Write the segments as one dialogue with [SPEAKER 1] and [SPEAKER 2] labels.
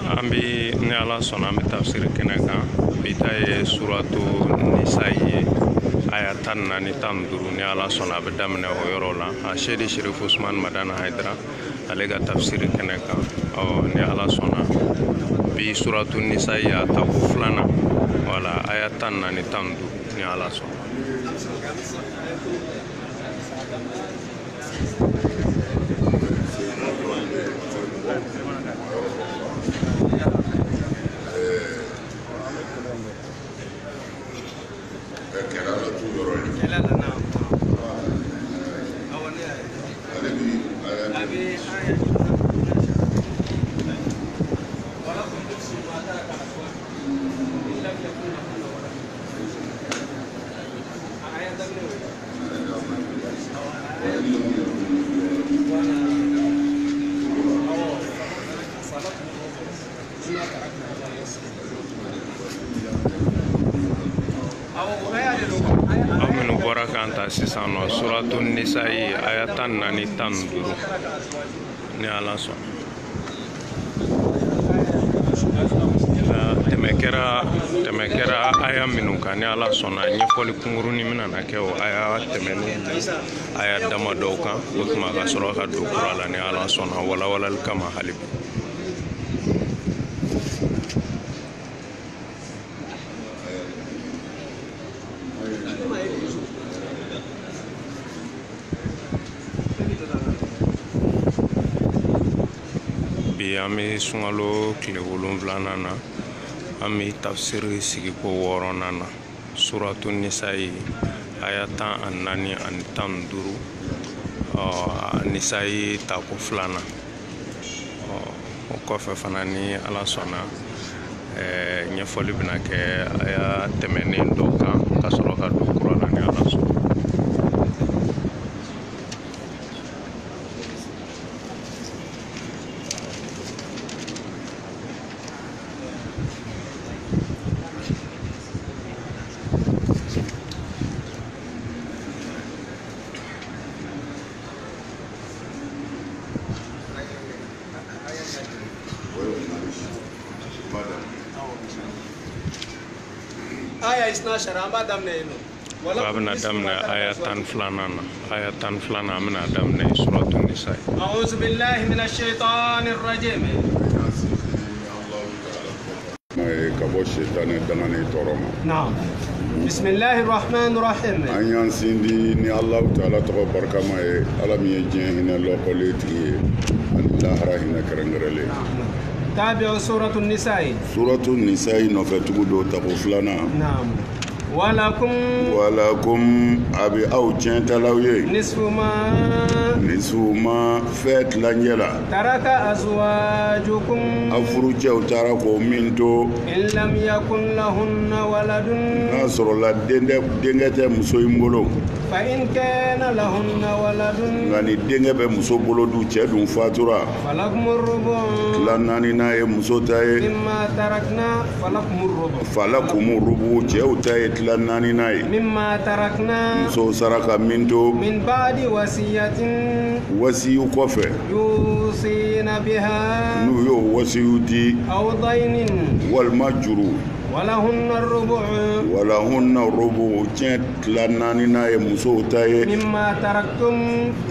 [SPEAKER 1] Ambi ni ala sɔnna an bɛ tafsir kɛnɛ kan bi ta ye suratu nisa ye aya 14 ni 15 ni ala sɔnna a bɛ daminɛ o yɔrɔ la a Seydi Sherif Usman Madana Haidara ale ka tafsir kɛnɛ kan ni ala sɔnna bi suratu nisa ye a ta ko filanan wala aya 14 ni 15 ni ala sɔnna. Aminu bɔra kan ta sisan nɔ suratu nisa ye aya 14 ni 15 ni ala sɔnna. tɛmɛ kɛra aya minnu kan ni ala sɔnna ɲɛfɔli kunkurunin mina na kɛ o aya tɛmɛnen aya damadɔw kan o tuma ka sɔrɔ ka don kura la ni ala sɔnna walawalali kama hali bi. Bi an bɛ sunkalo tile 7nan na an bɛ tafsiri sigi ko 6nan na suratu nisa ye aya 14 ani 15 nisa ye tako 2nan o kɔfɛ fana ni ala sɔnna ɲɛfɔli bɛna kɛ aya tɛmɛnen dɔ kan ka sɔrɔ ka don kura la ni ala sɔnna.
[SPEAKER 2] Aya isna sharamba damne ino.
[SPEAKER 1] Babna damne aya 12nan na aya 12 amna damne suratu nisa.
[SPEAKER 2] A'udhu billahi minash shaitanir rajim.
[SPEAKER 3] Kabo shaitane dangane toroma.
[SPEAKER 2] Naam. Bismillahir rahmanir rahim.
[SPEAKER 3] Anyan sindi ni Allah Ta'ala to barkama e ala mi jeen hina lo koleti Allah rahina karangrele.
[SPEAKER 2] تابع سورة النساء.
[SPEAKER 3] سورة النساء نفتو دو تابو فلانا.
[SPEAKER 2] نعم. ولكم أبي أو جنتلاوي. نصف ما فات لانجلا. ترك أزواجكم. أفرج أو تركوا منتو. إن لم يكن لهن ولد. نصر الله دينغة مسويمبولو. فإن كان لهن ولد. غني دينغة مسوبولو دو تشدون فاتورا. فلكم الربع. لانني ناي مسوتاي. مما تركنا فلكم الربع تشوتاي تلانني ناي. مما تركنا. مسو سرقة منتو. من بعد وصية كوفة. يوصين بها. نيو وصيتي. أو دين. والمجرور. ولهن الربع تشت لانني ناي مسوتاي. مما تركتم.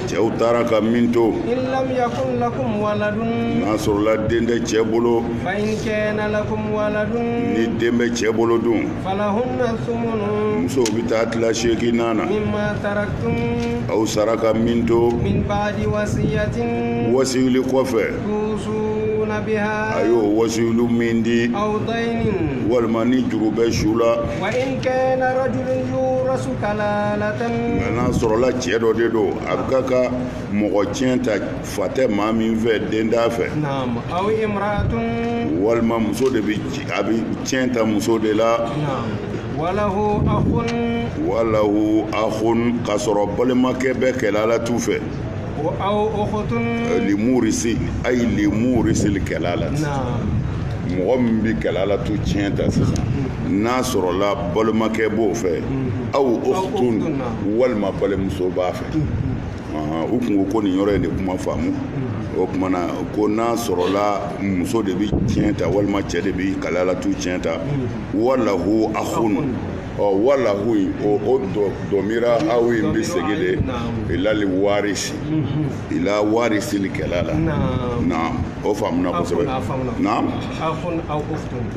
[SPEAKER 2] تشو ترك منتو. إن لم يكن لكم ولد. ناصر الله دين تشبولو. فإن كان لكم ولد. ندم تشبولو دون. فلهن الثمن. مسو بتات لا شيكي نانا. مما تركتم. أو سرك منتو. من بعد وصية كوفة. توصون بها. أيوه وصية مندي. أو دين. والماني جروبه شولا. وإن كان رجل يورث كلالة. ناصر الله تشيدو ديدو أبكاكا مغوتين تا فاتي مامي في دندافة. نعم. أو امرأة. والما مسود أبي تشينتا مسود لا. نعم. وله أخ كسر بالما كبك لا توفى. أو أخت. لمورث أي لمورث الكلالة. نعم. mɔgɔ min bɛ kalala to tiɲɛ ta sisan n'a sɔrɔla balimakɛ b'o fɛ aw ukhtun walima balimuso b'a fɛ u kun ko nin yɔrɔ in de kuma faamu o kumana ko n'a sɔrɔla muso de bi tiɲɛ ta walima cɛ de bi kalalatu tiɲɛ ta walahu akhun walahu o domira aw in bi segin de ilali warisi ila warisi likɛla la naam o faamuna kosɛbɛ naam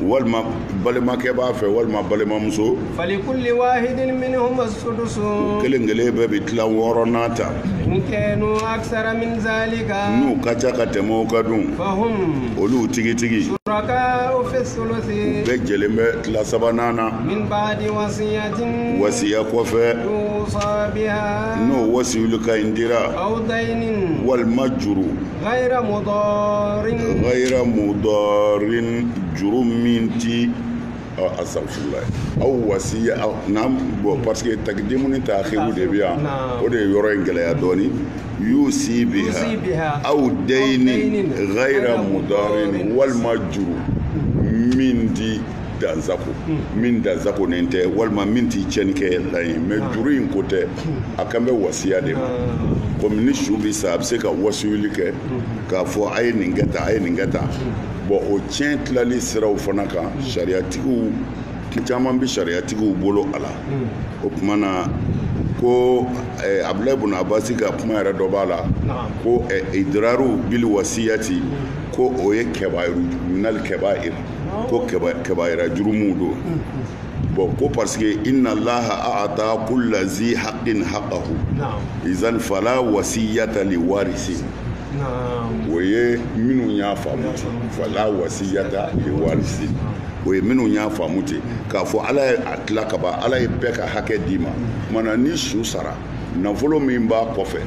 [SPEAKER 2] walima balimakɛ b'a fɛ walima balimamuso
[SPEAKER 4] falikulli wahidin minhum as-sudus
[SPEAKER 2] kelen bɛɛ bi tila wɔɔrɔnan ta
[SPEAKER 4] in kanu aksara min zalika
[SPEAKER 2] n'u ka ca ka tɛmɛ o ka dun
[SPEAKER 4] fahum
[SPEAKER 2] olu tigitigi
[SPEAKER 4] shuraka fi thuluthi
[SPEAKER 2] bɛɛ jɛlen bɛ tila sabanan na
[SPEAKER 4] min ba'di wasiyatin
[SPEAKER 2] wasiya kɔfɛ
[SPEAKER 4] yusa biha
[SPEAKER 2] n'o wasiyuli ka ɲi dira
[SPEAKER 4] aw daynin
[SPEAKER 2] walima juru
[SPEAKER 4] ghayra
[SPEAKER 2] mudarin juru min ti asafurulayi aw wasiya naam bon parce que takdimu ni ta'khiru de bi yan o de ye yɔrɔ in gɛlɛya dɔɔni yusi biha aw daynin ghayra mudarin walima juru min di danzako min danzako nin tɛ walima min ti tiɲɛni kɛ la ye mais juru in ko tɛ a kan bɛ wasiya de ma komi ni su bi sa a bɛ se ka wasiyuli kɛ k'a fɔ a ye nin kɛ tan a ye nin kɛ tan bon o tiɲɛ tilali siraw fana kan sariyatigiw caman bɛ sariyatigiw bolo a la o tuma na ko Abdulayi ibn Abbas ka kuma yɛrɛ dɔ b'a la ko idraru bil wasiyati ko o ye kɛbairu minal kɛbair ko kɛbaira jurumu do bon ko parce que inna allaha a'ata kulla zi haqqin haqqahu izan fala wasiyata li warisi o ye minnu y'a faamu fala wasiyata li warisi o ye minnu y'a faamu ten k'a fɔ ala ye a tila ka ban ala ye bɛɛ ka hakɛ d'i ma mana ni su sara nafolo min b'a kɔfɛ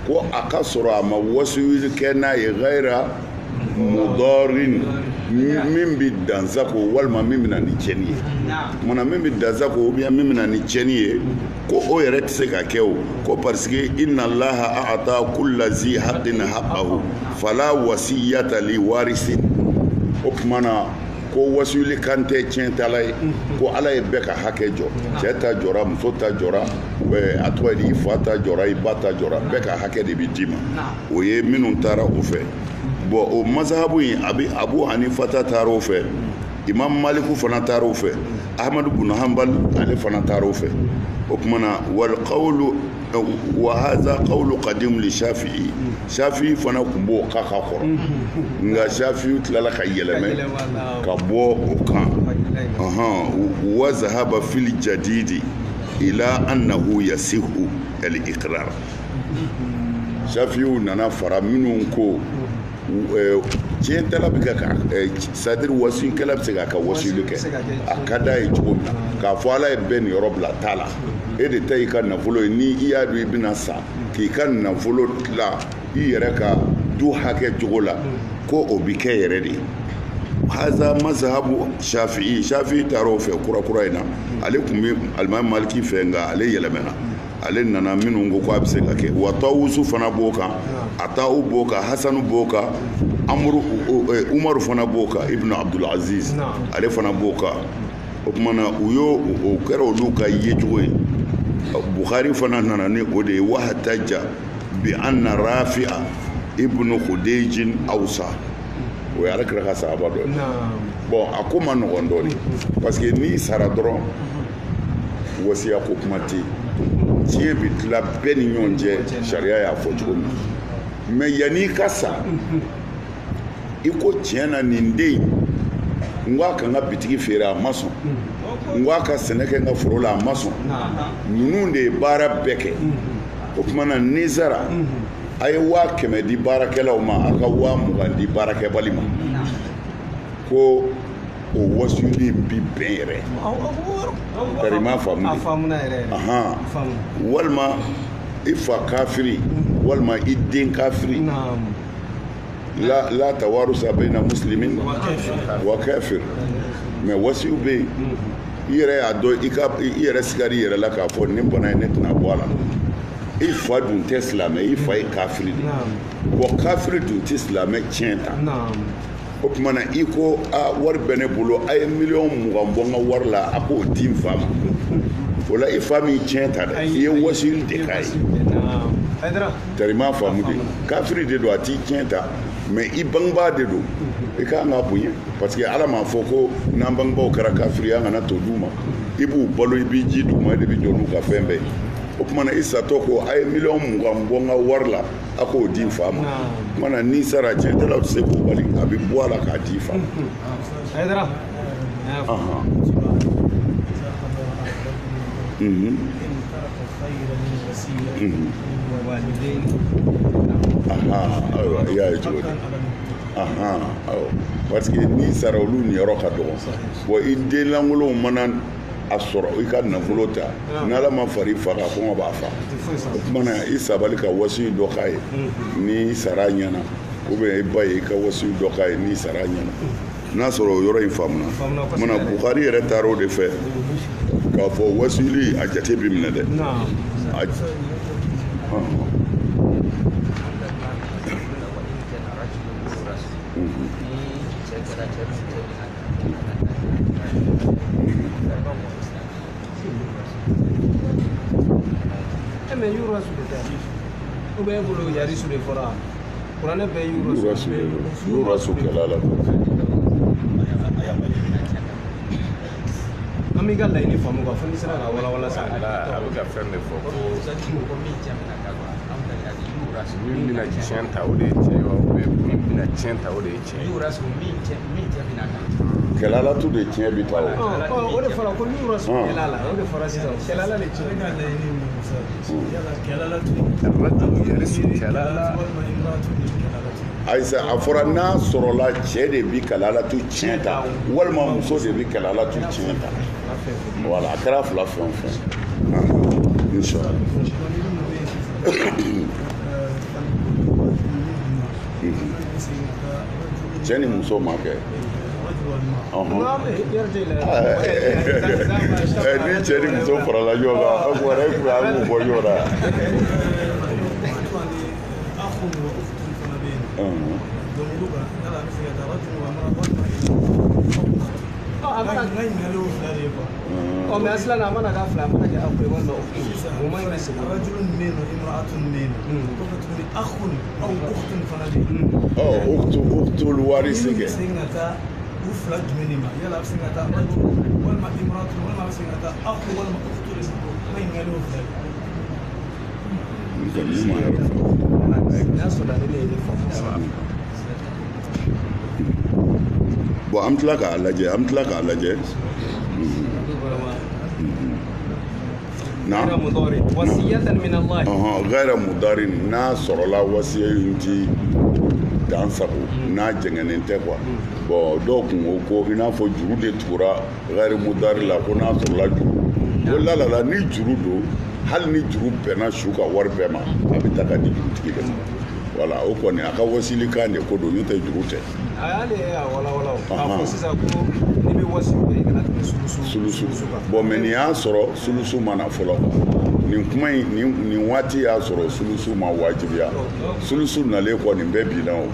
[SPEAKER 2] ko a ka sɔrɔ a ma wasiyuli kɛ n'a ye ghayra mudarin min bi danzako walima min bɛna ni tiɲɛni ye mana min bi danzako ubiyɛn min bɛna ni tiɲɛni ye ko o yɛrɛ tɛ se ka kɛ o ko parce que inna allaha a'ata kulla zi haqqin haqqahu fala wasiyata li warisin o tuma na ko wasiyuli kan tɛ tiɲɛ tala ye ko ala ye bɛɛ ka hakɛ jɔ cɛ ta jɔra muso ta jɔra a tɔgɔ ye di i fa ta jɔra i ba ta jɔra bɛɛ ka hakɛ de bi d'i ma o ye minnu taara o fɛ bon o mazahabu in Abu Hanifa taara o fɛ Imam Maliku fana taara o fɛ Ahmadu bin Hanbal ale fana taara o fɛ o tuma na wal qawlu wa hadha qawlu qadim li Shafi'i Shafi'i fana tun b'o ka kɔrɔ nka Shafi'i tilala ka yɛlɛmɛ ka bɔ o kan wa zahaba fil jadidi ila annahu yasihu al iqrar Shafi'i nana fara minnu ko tiɲɛ tala bɛ kɛ ka c'est-à-dire wasiyikɛla bɛ se k'a ka wasiyuli kɛ a ka d'a ye cogo min na k'a fɔ ala ye bɛɛ nin yɔrɔ bila ta la e de ta y'i ka nafolo ye ni i y'a dɔn i bɛna sa k'i ka nafolo tila i yɛrɛ ka du hakɛ cogo la ko o bi kɛ yɛrɛ de haza mazhabu Shafi'i taara o fɛ kura in na ale tun bɛ Alimami Maliki fɛ nka ale yɛlɛmɛna ale nana minnu ko a bɛ se ka kɛ wa Tawusu fana b'o kan Atahu b'o kan Hasanu b'o kan Umaru fana b'o kan Ibn Abdul Aziz ale fana b'o kan o tuma na o kɛra olu ka yecogo ye Bukhari fana nana ni o de ye wahataja bi anna Rafi'a ibn Khudejin awsa o ye alakira ka sahaba dɔ ye bon a ko ma nɔgɔn dɔɔni parce que n'i sara dɔrɔn wasiya ko kuma tɛ diɲɛ bɛ tila bɛɛ ni ɲɔgɔn cɛ sariya y'a fɔ cogo min mais yanni ka sa i ko tiɲɛ na nin den n ko a ka n ka bitigi feere a ma sɔn n ko a ka sɛnɛ kɛ n ka foro la a ma sɔn ninnu de ye baara bɛɛ kɛ o tuma na ni sara a ye 100 di baarakɛlaw ma a ka 20 di baarakɛbali ma ko o wasiyuli bi bɛn yɛrɛ kari ma faamu de walima i fa kafiri walima i den kafiri la tawarusa bayna muslimin wa kafir mais wasiyu bɛ yen i yɛrɛ y'a dɔn i yɛrɛ sigari i yɛrɛ la k'a fɔ nin bana in ne tɛna bɔ a la i fa dun tɛ silamɛ i fa ye kafiri de bon kafiri dun tɛ silamɛ tiɲɛ ta o tuma na i ko wari bɛ ne bolo a ye 20 bɔ n ka wari la a k'o di n fa ma o la i fa min tiɲɛ ta dɛ i ye wasiyuli de k'a ye
[SPEAKER 3] tarima faamu de kafiri de do a t'i tiɲɛ ta mais i bangebaa de do i ka kan ka bonya parce que ala m'a fɔ ko n'an bangebaaw kɛra kafiri an kana to d'u ma i b'u balo i b'i ji d'u ma i de bɛ jɔ n'u ka fɛn bɛɛ o tuma na i satɔ ko a ye miliyɔn 20 bɔ n ka wari la a k'o di n fa ma o tuma na n'i sara tiɲɛtɛlaw tɛ se k'o bali a bɛ bɔ a la k'a di i fa ma. Ayiwa i y'a ye cogo di parce que n'i sara olu niyɔrɔ ka dɔgɔ bon i denlankolonw mana a sɔrɔ i ka nafolo ta n'ala ma fara i fa kan kɔngɔ b'a fa o tuma na i sabali ka wasiyu dɔ k'a ye n'i sara ɲɛna ou bien i ba ye i ka wasiyu dɔ k'a ye n'i sara ɲɛna n'a sɔrɔ o yɔrɔ in faamuna mana Bukari yɛrɛ taara o de fɛ k'a fɔ wasiyuli a jate bɛ minɛ dɛ
[SPEAKER 4] mais yura su de ou bien bolo yari su de fora kurane be yura su
[SPEAKER 3] kelala
[SPEAKER 4] amiga la ini famu ka fani sira ka wala sa
[SPEAKER 1] la abu ka fɛn de fɔ ko min bɛna tiɲɛ ta o de ye tiɲɛ ye min bɛna tiɲɛ ta o de ye tiɲɛ ye
[SPEAKER 3] kelala tu de tiɲɛ bi ta
[SPEAKER 4] o de fɔra ko yura su kelala o de fɔra sisan kelala le tiɲɛ
[SPEAKER 3] ayisa a fɔra n'a sɔrɔla cɛ de bi kalala tu tiɲɛ ta walima muso de bi kalala tu tiɲɛ ta voilà a kɛra fila fɛn o fɛn inshallah cɛ ni muso ma kɛ ni cɛ ni muso farala ɲɔgɔn kan a bɔra e kun a b'u bɔ ɲɔgɔn na
[SPEAKER 4] mais aslan amana ka fila amana ke akwe wanda o mai ne se rajulun min imra'atun min ko ka tuni akhun aw ukhtun fanadi
[SPEAKER 3] ukhtul warisige
[SPEAKER 4] singata ufla jmenima yala singata rajul wal ma imra'atun wal ma singata akhu wal ma ukhtul mai ngalo
[SPEAKER 3] bon an tila k'a lajɛ gayra mudari n'a sɔrɔla wasiya in ti dan sago n'a jɛngɛnen tɛ quoi bon dɔw kun ko i n'a fɔ juru de tugura gayra mudari la ko n'a sɔrɔla juru o lalala ni juru don hali ni juru bɛnna su ka wari bɛɛ ma a bɛ taa ka di jurutigi de ma voilà o kɔni a ka wasilikan de ko don n'o tɛ juru tɛ
[SPEAKER 4] a y'ale a wala a fɔ sisan ko n'i bɛ wasiw kɛ i kana tɛmɛ sulusu
[SPEAKER 3] bon mais nin y'a sɔrɔ sulusu ma na fɔlɔ nin kuma in nin waati y'a sɔrɔ sulusu ma wajibiya sulusu nalen kɔ nin bɛɛ binna o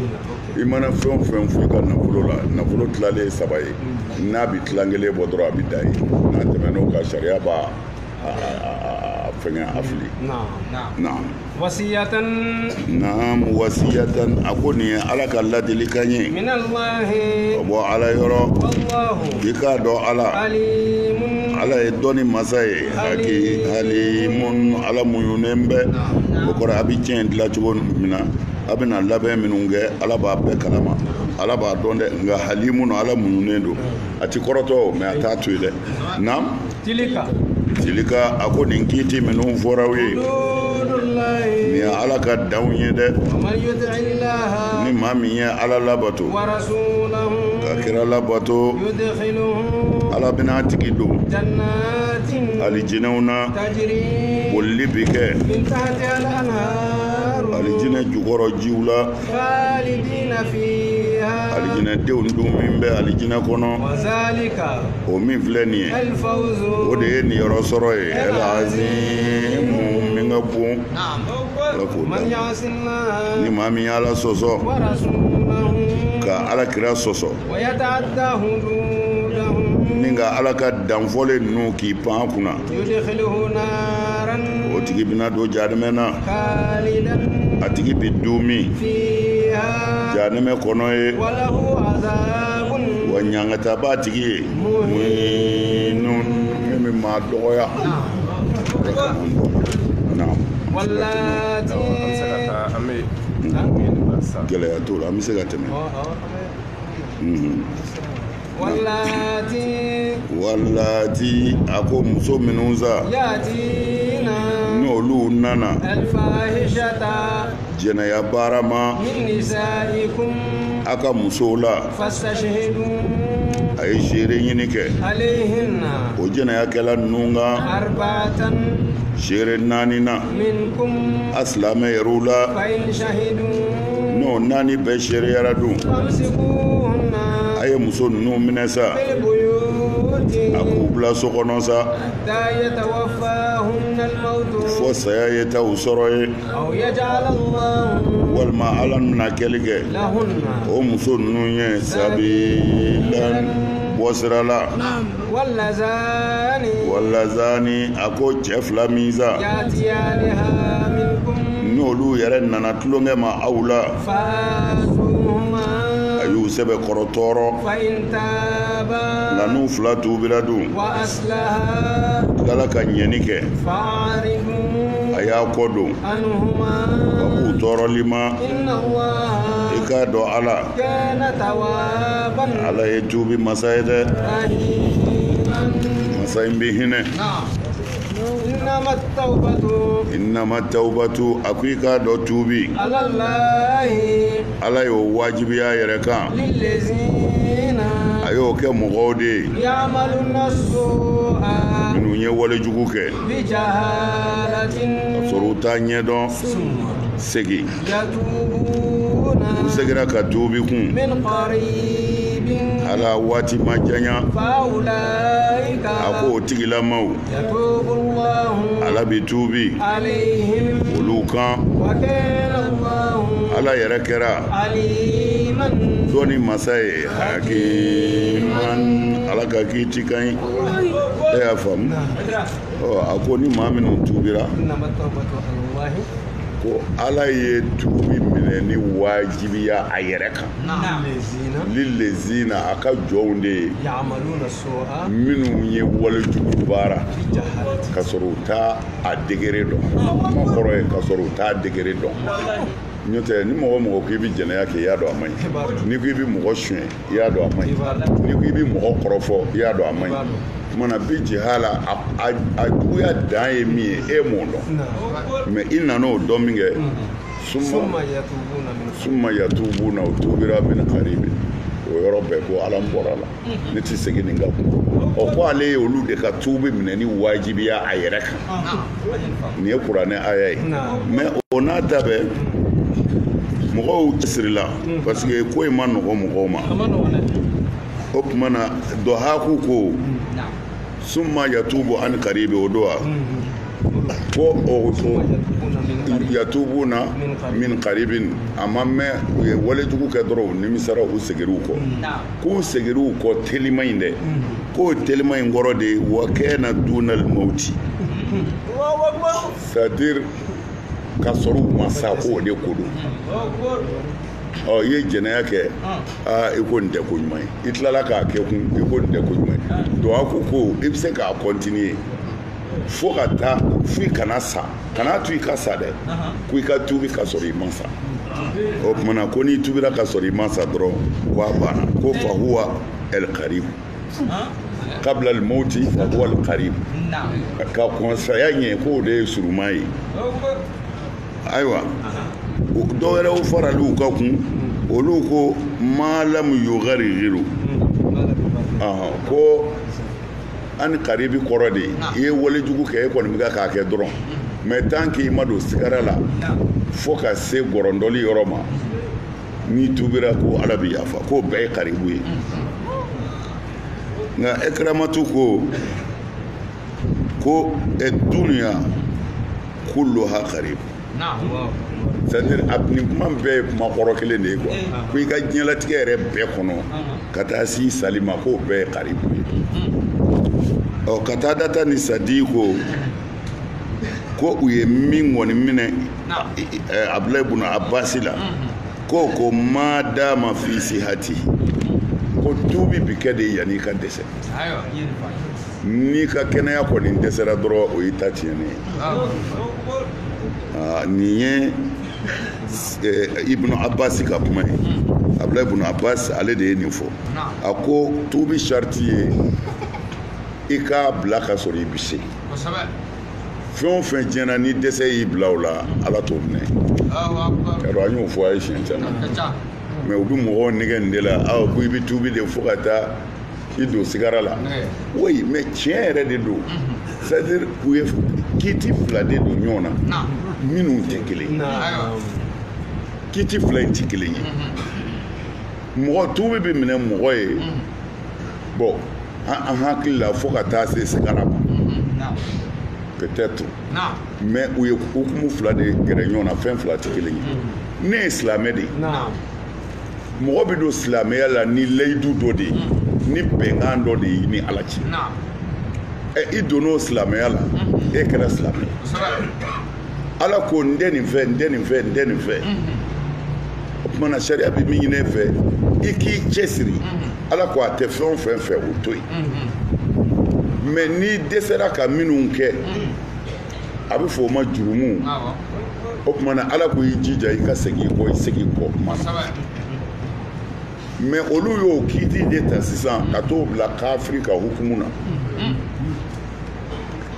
[SPEAKER 3] i mana fɛn o fɛn fɔ i ka nafolo la nafolo tilalen ye 3 ye n'a bɛ tilan kelen bɔ dɔrɔn a bɛ da ye n'a tɛmɛn'o kan sariya b'a fɛngɛ a fili naam
[SPEAKER 4] wasiyatan
[SPEAKER 3] naam wasiyatan a ko nin ye ala ka ladilikan ye
[SPEAKER 4] minallahi
[SPEAKER 3] ka bɔ ala yɔrɔ
[SPEAKER 4] wallahu
[SPEAKER 3] i k'a dɔn ala
[SPEAKER 4] alimun
[SPEAKER 3] ala ye dɔnni masa ye halimun ala muɲunen bɛ o kɔrɔ a bɛ tiɲɛ dilan cogo min na a bɛna labɛn minnu kɛ ala b'a bɛɛ kalama ala b'a dɔn dɛ nka halimun ala muɲunen don a ti kɔrɔtɔ mais a t'a to yen dɛ naam tilika a ko nin kiiti minnu fɔra aw ye nin ye ala ka danw ye dɛ ni maa min ye ala labato ka kira labato ala bɛna tigi don alijinɛw na bolili bi kɛ alijinɛ jukɔrɔ jiw la alijinɛdenw dun min bɛ alijinɛ kɔnɔ o min filɛ nin ye o de ye niyɔrɔ sɔrɔ ye alazimu min ka bon ala k'o da ni maa min ye ala sɔsɔ ka ala kira sɔsɔ ni ka ala ka danfɔlen ninnu k'i pan kunna o tigi bina do jahanama na
[SPEAKER 4] خالدا
[SPEAKER 3] a tigi bi dumi
[SPEAKER 4] فيها
[SPEAKER 3] jahanama kɔnɔ ye
[SPEAKER 4] وله عذاب
[SPEAKER 3] wa ɲangata b'a tigi ye muhinun min ma dɔgɔya naam
[SPEAKER 4] واللاتي
[SPEAKER 3] gɛlɛya t'o la an bɛ se ka tɛmɛ wallati a ko muso minnu sa
[SPEAKER 4] يأتينا
[SPEAKER 3] n'olu nana
[SPEAKER 4] الفاحشة
[SPEAKER 3] jɛnɛya baara ma
[SPEAKER 4] من نسائكم
[SPEAKER 3] a ka musow la
[SPEAKER 4] فاستشهدوا
[SPEAKER 3] a ye seere ɲini kɛ
[SPEAKER 4] عليهن
[SPEAKER 3] o jɛnɛyakɛla ninnu kan
[SPEAKER 4] أربعة
[SPEAKER 3] seere 4 na
[SPEAKER 4] منكم
[SPEAKER 3] a silamɛ yɛrɛw la
[SPEAKER 4] فإن شهدوا
[SPEAKER 3] n'o 4 bɛɛ seereyara dun
[SPEAKER 4] فامسكوهن
[SPEAKER 3] a ye muso ninnu minɛ sa
[SPEAKER 4] في البيوت
[SPEAKER 3] a k'u bila so kɔnɔ sa
[SPEAKER 4] حتى يتوفاهن الموت
[SPEAKER 3] fo saya ye ta u sɔrɔ ye
[SPEAKER 4] أو يجعل الله
[SPEAKER 3] walima ala nana kɛli kɛ
[SPEAKER 4] لهن
[SPEAKER 3] o muso ninnu ye sabilan bɔsira la
[SPEAKER 4] واللذان
[SPEAKER 3] wala zani a ko cɛ 2 min sa
[SPEAKER 4] يأتيانها منكم
[SPEAKER 3] n'olu yɛrɛ nana tulonkɛ ma aw la
[SPEAKER 4] فآتوهما
[SPEAKER 3] a y'u sɛbɛ kɔrɔ tɔɔrɔ
[SPEAKER 4] فإن تابا
[SPEAKER 3] nka n'u 2 tubira dun
[SPEAKER 4] وأصلها
[SPEAKER 3] tilala ka ɲɛni kɛ
[SPEAKER 4] فأعرضوا
[SPEAKER 3] a y'a kɔ don
[SPEAKER 4] عنهما
[SPEAKER 3] ka k'u tɔɔrɔli ma
[SPEAKER 4] إن الله
[SPEAKER 3] i k'a dɔn ala
[SPEAKER 4] كان توابا
[SPEAKER 3] ala ye tuubi masa ye dɛ
[SPEAKER 4] رحيما
[SPEAKER 3] masa in bɛ hinɛ
[SPEAKER 4] إنما التوبة
[SPEAKER 3] innama tawbatu a ko i k'a dɔn tuubi
[SPEAKER 4] على الله
[SPEAKER 3] ala y'o wajibiya yɛrɛ kan
[SPEAKER 4] للذين
[SPEAKER 3] a y'o kɛ mɔgɔw de ye
[SPEAKER 4] يعملون السوء
[SPEAKER 3] minnu ye walejugu kɛ
[SPEAKER 4] بجهالة
[SPEAKER 3] ka sɔrɔ u t'a ɲɛdɔn segi
[SPEAKER 4] يتوبون
[SPEAKER 3] u segira ka tuubi kun
[SPEAKER 4] من قريب
[SPEAKER 3] ala waati ma janya
[SPEAKER 4] فأولئك
[SPEAKER 3] a ko o tigilamaw
[SPEAKER 4] يتوب الله
[SPEAKER 3] ala bi tuubi
[SPEAKER 4] عليهم
[SPEAKER 3] olu kan
[SPEAKER 4] وكان الله
[SPEAKER 3] ala yɛrɛ kɛra
[SPEAKER 4] عليما
[SPEAKER 3] dɔnni masa ye hakiman ala ka k'i ti kan ye e y'a faamu a ko ni maa minnu tuubira
[SPEAKER 4] إنما التوبة على الله
[SPEAKER 3] ko ala ye tuubi minɛ ni wajibiya a yɛrɛ kan
[SPEAKER 4] الذين
[SPEAKER 3] lilezina a ka jɔnw de ye
[SPEAKER 4] يعملون السوء
[SPEAKER 3] minnu ye walejugu baara
[SPEAKER 4] بجهالة
[SPEAKER 3] ka sɔrɔ u t'a a degere dɔn kuma kɔrɔ ye ka sɔrɔ u t'a degere dɔn n'o tɛ ni mɔgɔ mɔgɔ ko i bɛ jɛnɛya kɛ i y'a dɔn a man ɲi n'i ko i bɛ mɔgɔ suɲɛ i y'a dɔn a man ɲi n'i ko i bɛ mɔgɔ kɔrɔfɔ i y'a dɔn a man ɲi kumana bi jihala a juguya dan ye min ye e m'o dɔn mɛ i nana o dɔn min kɛ
[SPEAKER 4] ثم يتوبون من
[SPEAKER 3] summa yatubuna o tubira min karibi o yɔrɔ bɛɛ ko ala n bɔra la ne tɛ segin nin ka kun ɔ ko ale ye olu de ka tuubi minɛ ni wajibiya a yɛrɛ kan nin ye kuranɛ aya ye mɛ o n'a ta bɛɛ mɔgɔw cɛsirila parce que ko in ma nɔgɔ mɔgɔw ma o tuma na dɔhaku ko summa yatubu an karibi o don wa ko o yatubuna min karibin a ma mɛn u ye walejugu kɛ dɔrɔn u nimisara u segir'u kɔ k'u segir'u kɔ telima in dɛ k'o telima in kɔrɔ de wa kɛna dunal mauti c'est-à-dire ka sɔrɔ u ma sa k'o de ko don ɔ i ye jɛnɛya kɛ aa i ko nin tɛ ko ɲuman ye i tilala k'a kɛ kun i ko nin tɛ ko ɲuman ye donc a ko i bɛ se k'a continuer fo ka taa fo i kana sa kana to i ka sa dɛ ko i ka tuubi ka sɔrɔ i ma sa o tumana ko n'i tuubira ka sɔrɔ i ma sa dɔrɔn ko a banna ko fa huwa el karib kabla al mauti fa huwa al karib ka kɔnsaya ɲɛ k'o de ye suruma ye ayiwa dɔw wɛrɛw faraliw ka kun olu ko malam yugarigiru ko an karibi kɔrɔ de i ye walejugu kɛ e kɔni bɛ k'a kɛ dɔrɔn mɛ tant que i ma don sigara la fo ka se gɔrɔndɔli yɔrɔ ma n'i tubira ko ala bɛ yafa k'o bɛɛ ye karibu ye nka ekiramatu ko dunuya kulluha karib c'est-à-dire nin kuma bɛɛ ye kuma kɔrɔ kelen de ye quoi ko i ka diɲɛlatigɛ yɛrɛ bɛɛ kɔnɔ ka taa si sali ma k'o bɛɛ ye karibu ye ɔ ka taa data ni sadi ko ko u ye min kɔni minɛ Abdulahi ibn Abbas la ko ma dama fi sihati ko tuubi bi kɛ de yanni ka dɛsɛ n'i ka kɛnɛya kɔni dɛsɛra dɔrɔn o y'i ta tiɲɛnen ye nin ye Ibn Abbas ka kuma ye Abdulahi ibn Abbas ale de ye nin fɔ a ko tuubi sariti ye i k'a bila ka sɔrɔ i bi se fɛn o fɛn tiɲɛna ni dɛsɛ y'i bila o la Ala t'o minɛ yarɔ an y'o fɔ a ye siɲɛ caman mɛ u bɛ mɔgɔw nɛgɛ nin de la ko i bɛ tuubi de fo ka taa i don sigara la oui mɛ tiɲɛ yɛrɛ de don c'est-à-dire u ye kiiti fila de don ɲɔgɔn na minnu tɛ kelen ye kiiti fila in tɛ kelen ye mɔgɔ tuubi bɛ minɛ mɔgɔ ye bon an hakili la fo ka taa se sigara ma peut-être mais u ye hukumu fila de gɛrɛ ɲɔgɔn na fɛn fila tɛ kelen ye ne ye silamɛ de ye mɔgɔ bɛ don silamɛya la ni layidu dɔ de ye ni bɛnkan dɔ de ye ni Ala cɛ i donn'o silamɛya la e kɛra silamɛ Ala ko n tɛ nin fɛ n tɛ nin fɛ n tɛ nin fɛ o tuma na sariya bɛ min ɲini e fɛ i k'i cɛsiri Ala ko a tɛ fɛn o fɛn fɛ o to yen mais n'i dɛsɛra ka minnu kɛ a bɛ fɔ o ma jurumu o tuma na Ala ko i jija i ka segin i kɔ i segin kɔ mais olu y'o kiiti de ta sisan ka t'o bila kafiri ka hukumu na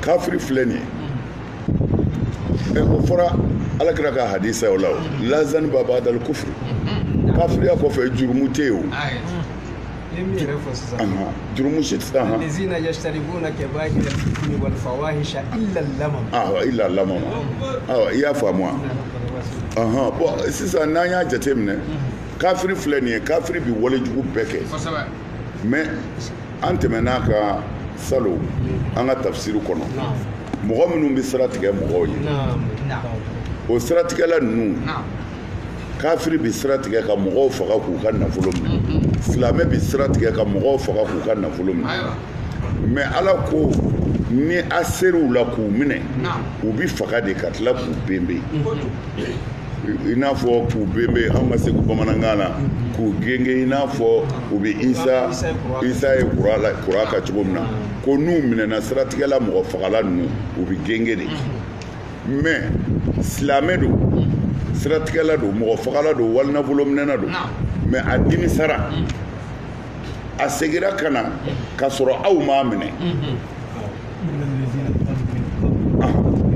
[SPEAKER 3] kafiri filɛ nin ye o fɔra Alakira ka hadisa o la o la zanba ba'dal kufri kafiriya kɔfɛ jurumu tɛ yen o jurumu si tɛ yen
[SPEAKER 4] الذين يجتنبون كبائر الإثم والفواحش إلا اللمم
[SPEAKER 3] illa lamam i y'a faamu wa bon sisan n'an y'a jateminɛ kafiri filɛ nin ye kafiri bi walejugu bɛɛ kɛ mais an tɛmɛn'a kan salon an ka tafsiri kɔnɔ mɔgɔ minnu bɛ sira tigɛ mɔgɔw ye o siratigɛla ninnu kafiri bɛ sira tigɛ ka mɔgɔw faga k'u ka nafolo minɛ silamɛ bɛ sira tigɛ ka mɔgɔw faga k'u ka nafolo minɛ mais Ala ko ni a ser'u la k'u minɛ u bi faga de ka tila k'u benbe i n'a fɔ k'u benbe an ka segu bamanankan na k'u genge i n'a fɔ u bɛ Isa ye kura ka cogo min na ko n'u minɛna siratigɛla mɔgɔ fagala ninnu u bɛ genge de mais silamɛ don siratigɛla don mɔgɔ fagala don wali nafolo minɛna don mais a dimisara a segira ka na ka sɔrɔ aw m'a minɛ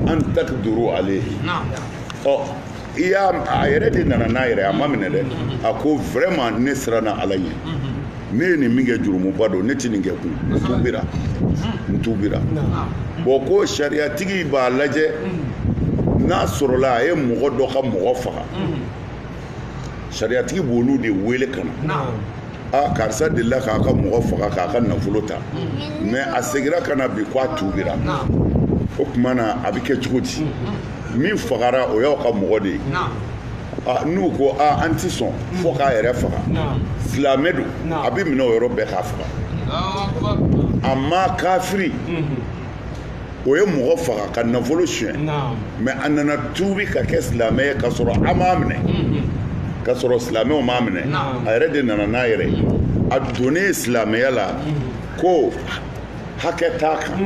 [SPEAKER 3] an takduru ale a yɛrɛ de nana n'a yɛrɛ a ma minɛ dɛ a ko vraiment ne siranna Ala ɲɛ ne ye nin min kɛ jurumuba don ne tɛ nin kɛ kun n tuubira bon ko sariyatigi b'a lajɛ n'a sɔrɔla a ye mɔgɔ dɔ ka mɔgɔ faga sariyatigi b'olu de wele ka na karisa delila k'a ka mɔgɔ faga k'a ka nafolo ta mais a segira ka na bi ko a tuubira o tuma na a bɛ kɛ cogo di min fagara o y'aw ka mɔgɔ de ye n'u ko an ti sɔn fo k'a yɛrɛ faga silamɛ don a bɛ minɛ o yɔrɔ bɛɛ k'a faga a ma kafiri o ye mɔgɔ faga ka nafolo suɲɛ mais a nana tuubi ka kɛ silamɛ ye ka sɔrɔ a m'a minɛ ka sɔrɔ silamɛw m'a minɛ a yɛrɛ de nana n'a yɛrɛ ye a donnen silamɛya la ko hakɛ t'a kan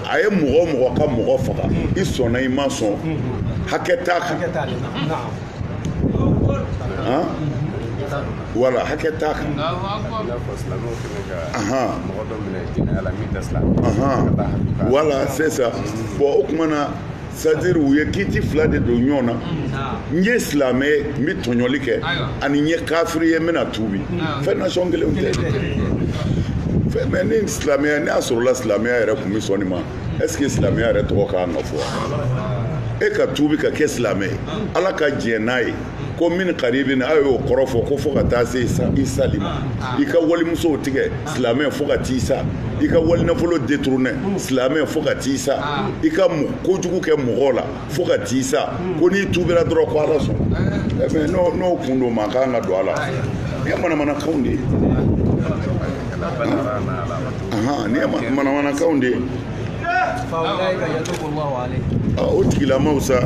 [SPEAKER 3] a ye mɔgɔ mɔgɔ ka mɔgɔ faga i sɔnna i ma sɔn hakɛ t'a kan wala hakɛ t'a kan wala c'est ça bon o kuma na c'est-à-dire u ye kiiti fila de don ɲɔgɔn na n ye silamɛ ye n bɛ tɔɲɔli kɛ ani n ye kafiri ye n bɛna tuubi fɛn nasɔn kelenw tɛ mais ni silamɛya ne y'a sɔrɔla silamɛya yɛrɛ tun bɛ sɔn nin ma est-ce que silamɛya yɛrɛ tɔgɔ k'an ka fɔ e ka tuubi ka kɛ silamɛ ye Ala ka jɛn n'a ye ko min karibin a y'o kɔrɔ fɔ ko fo ka taa se Isa de ma i ka walimusow tigɛ silamɛ fo ka t'i sa i ka wali nafolo détourné silamɛ fo ka t'i sa i ka kojugu kɛ mɔgɔw la fo ka t'i sa ko n'i tuubira dɔrɔn ko Ala sɔn mais n'o kun don ma k'an ka don a la ni ye manamanakanw de ye ni ye manamanakanw de ye
[SPEAKER 4] فأولئك يتوب الله عليه
[SPEAKER 3] o tigilamaw sa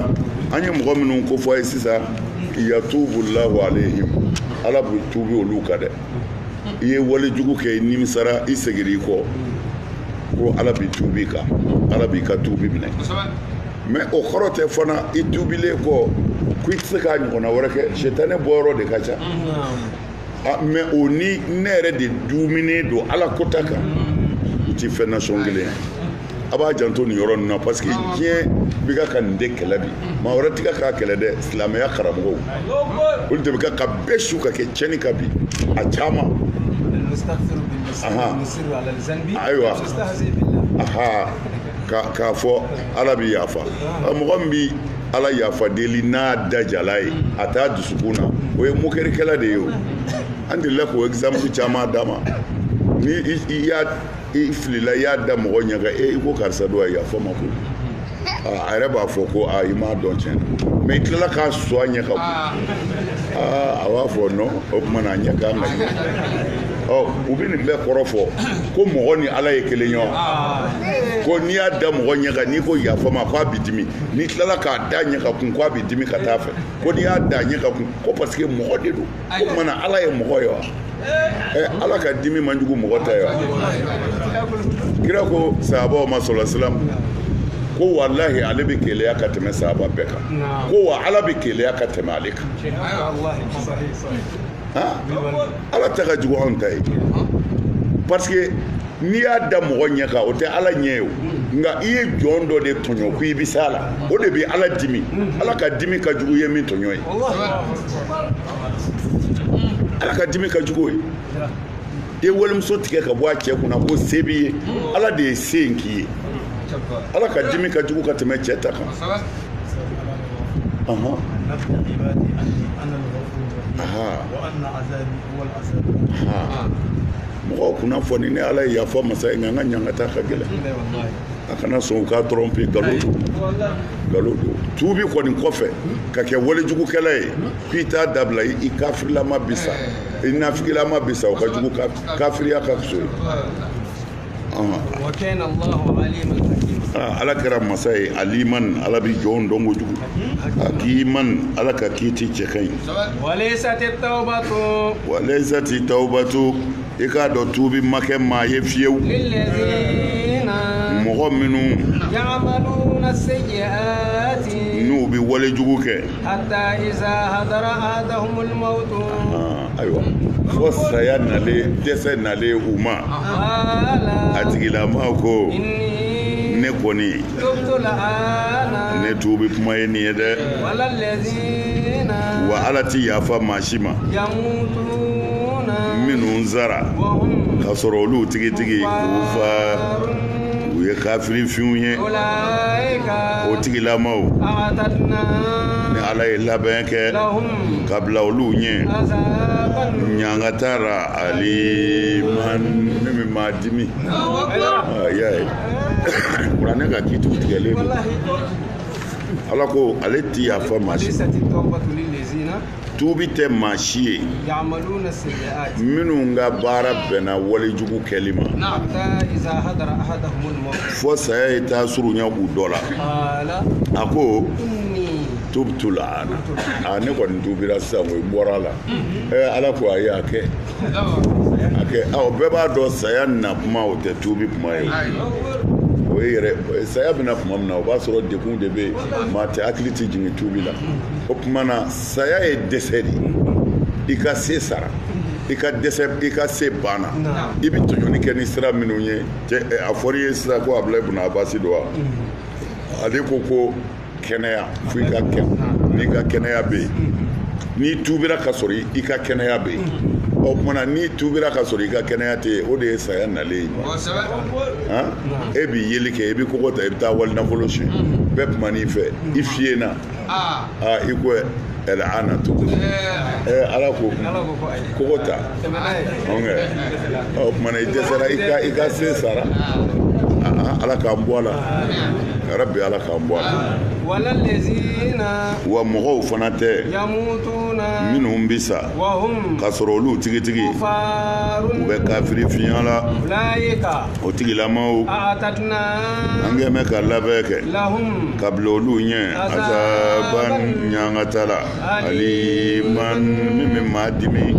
[SPEAKER 3] an ye mɔgɔ minnu ko fɔ a ye sisan yatubullahu alayhim ala b'u tuubi olu kan dɛ i ye wale jugu kɛ i nimisara i seginna i kɔ ko ala b'i tuubi kan ala b'i ka tuubi minɛ mais o kɔrɔ tɛ fana i tuubilen kɔ ko i tɛ se k'a ɲɔgɔnna wɛrɛ kɛ sitani bɔyɔrɔ de ka ca mais o ni ne yɛrɛ de duminen don ala kota kan u ti fɛn nasɔn kelen a b'a janto nin yɔrɔ ninnu na parce que diɲɛ bɛ ka nin de kɛlɛ bi maa wɛrɛ tɛ k'a kɛlɛ dɛ silamɛya karamɔgɔw olu de bɛ ka bɛɛ su ka kɛ tiɲɛni ka bi a caman ayiwa k'a fɔ ala bɛ yafa mɔgɔ min bɛ ala yafa deli n'a dajala ye a t'a dusukun na o ye mokɛrikɛla de ye o an delila k'o exemple caman d'a ma ni i filila i y'a da mɔgɔ ɲɛ kan i ko karisa don a yafa ma ko a yɛrɛ b'a fɔ ko i m'a dɔn tiɲɛ mais i tilala k'a sɔn a ɲɛ ka a b'a fɔ non o tuma na a ɲɛ kan ka ɲɛ u bɛ nin bɛɛ kɔrɔ fɔ ko mɔgɔ ni ala ye kelen ye ko n'i y'a da mɔgɔ ɲɛ kan n'i ko yafa ma ko a bɛ dimi n'i tilala k'a da ɲɛ ka kun ko a bɛ dimi ka taa fɛ ko n'i y'a da ɲɛ ka kun ko parce que mɔgɔ de don o tuma na ala ye mɔgɔ ye wa ala ka dimi man jugu mɔgɔ ta ye wa kira ko sahabaw ma sɔrɔ silam ko wallahi ale bɛ keleya ka tɛmɛ sahaba bɛɛ kan ko wa ala bɛ keleya ka tɛmɛ ale kan ala tɛ ka jugu anw ta ye parce que n'i y'a da mɔgɔ ɲɛ kan o tɛ ala ɲɛ ye o nka i ye jɔn dɔ de tɔɲɔ ko i bɛ s'a la o de bɛ ala dimi ala ka dimi ka jugu ye min tɔɲɔ ye ala ka dimi ka jugu ye i ye walimuso tigɛ ka bɔ a cɛ kunna ko se b'i ye ala de ye se in k'i ye ala ka dimi ka jugu ka tɛmɛ cɛ ta kan mɔgɔw kunna fɔ ni ne ala ye yafa masa ye nka n ka ɲangata ka gɛlɛn a kana sɔn u k'a tromper nkalon don tuubi kɔni kɔfɛ ka kɛ walejugukɛla ye k'i t'a dabila i kafirilama bi sa i nafigilama bi sa o ka jugu kafiriya ka so ye ala kɛra masa ye aliman ala bi jɔn dɔn kojugu hakiman ala ka kiiti cɛ ka ɲi walaysati tawbatu i k'a dɔn tuubi ma kɛ maa ye fiyewu mɔgɔ minnu n'u bɛ walejugu kɛ ayiwa fo saya nalen dɛsɛ nalen u ma a tigilama ko ne kɔni ne tuubi kuma ye nin ye dɛ wa ala ti yafa maa si ma minnu zara ka sɔrɔ olu tigitigi k'u fa u ye kafiri finw ye o tigilamaw ni ala ye labɛn kɛ ka bila olu ɲɛ ɲangatara aliman ne min ma dimi y'a ye kuranɛ ka kiitiw tigɛlen don ala ko ale ti yafa maa si tuubi tɛ maa si ye minnu ka baara bɛnna walejugu kɛli ma fo saya ye taa surunya u dɔ la a ko tubtu l'ana ne kɔni tuubira sisan o bɔra la ala ko ayi a kɛ bɛɛ b'a dɔn saya na kuma o tɛ tuubi kuma ye o ye yɛrɛ saya bɛna kuma min na o b'a sɔrɔ dekun de bɛ maa tɛ hakili tɛ jigin tuubi la o tuma na saya ye dɛsɛ de i ka se sara i ka dɛsɛ i ka se banna i bɛ tɔɲɔni kɛ ni sira minnu ye a fɔra i ye sisan ko Abdulayi ibn Abasi don wa ale ko kɛnɛya fo i ka kɛnɛ n'i ka kɛnɛya bɛ yen n'i tuubira ka sɔrɔ i ka kɛnɛya bɛ yen o kumana n'i tuubira ka sɔrɔ i ka kɛnɛya tɛ yen o de ye saya nalen ye e b'i yeli kɛ i bɛ kɔgɔ ta i bɛ taa wali nafolo suɲɛ bɛɛ kuma n'i fɛ i fiyɛna i ko ana to ala ko kɔgɔ ta o kumana i dɛsɛra i ka se sara ala k'an bɔ a la yarabi ala k'an bɔ a la
[SPEAKER 4] ولا الذين
[SPEAKER 3] ومغو فناتي
[SPEAKER 4] يموتون
[SPEAKER 3] منهم بسا
[SPEAKER 4] وهم
[SPEAKER 3] كسرولو تيجي
[SPEAKER 4] كفار
[SPEAKER 3] وبكافر فيالا
[SPEAKER 4] أولئك
[SPEAKER 3] وتيجي لامو
[SPEAKER 4] أعتدنا
[SPEAKER 3] أنجمك الله بك
[SPEAKER 4] لهم
[SPEAKER 3] كابلولو ني عذابا نيانغتالا أليما مما دمي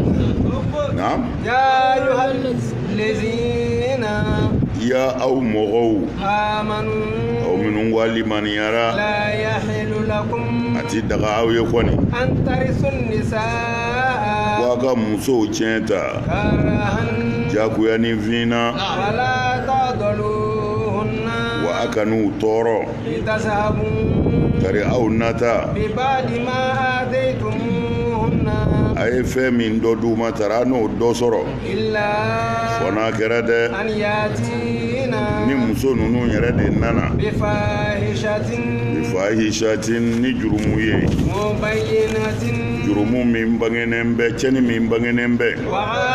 [SPEAKER 3] نعم
[SPEAKER 4] يا أيها الذين
[SPEAKER 3] يا أو مغو
[SPEAKER 4] آمنوا
[SPEAKER 3] أو من والي من يرى
[SPEAKER 4] لا يحل لكم
[SPEAKER 3] أتي دغاو يخوني
[SPEAKER 4] أن ترثوا النساء
[SPEAKER 3] وكا مسو تشنتا
[SPEAKER 4] كرها
[SPEAKER 3] جاكو يعني فينا
[SPEAKER 4] ولا تعضلوهن
[SPEAKER 3] وأكنو تورو
[SPEAKER 4] لتذهبوا
[SPEAKER 3] تري أو نتا
[SPEAKER 4] ببعد ما آتيتموهن
[SPEAKER 3] أي فمن دودو ما ترانو دوسرو
[SPEAKER 4] إلا
[SPEAKER 3] فنا كرده
[SPEAKER 4] أن يأتينا
[SPEAKER 3] ni muso nunu yɛrɛ de nana bifahishatin ni jurumu ye
[SPEAKER 4] مبينة
[SPEAKER 3] jurumu min bangenen bɛ cɛni min bangenen bɛ wa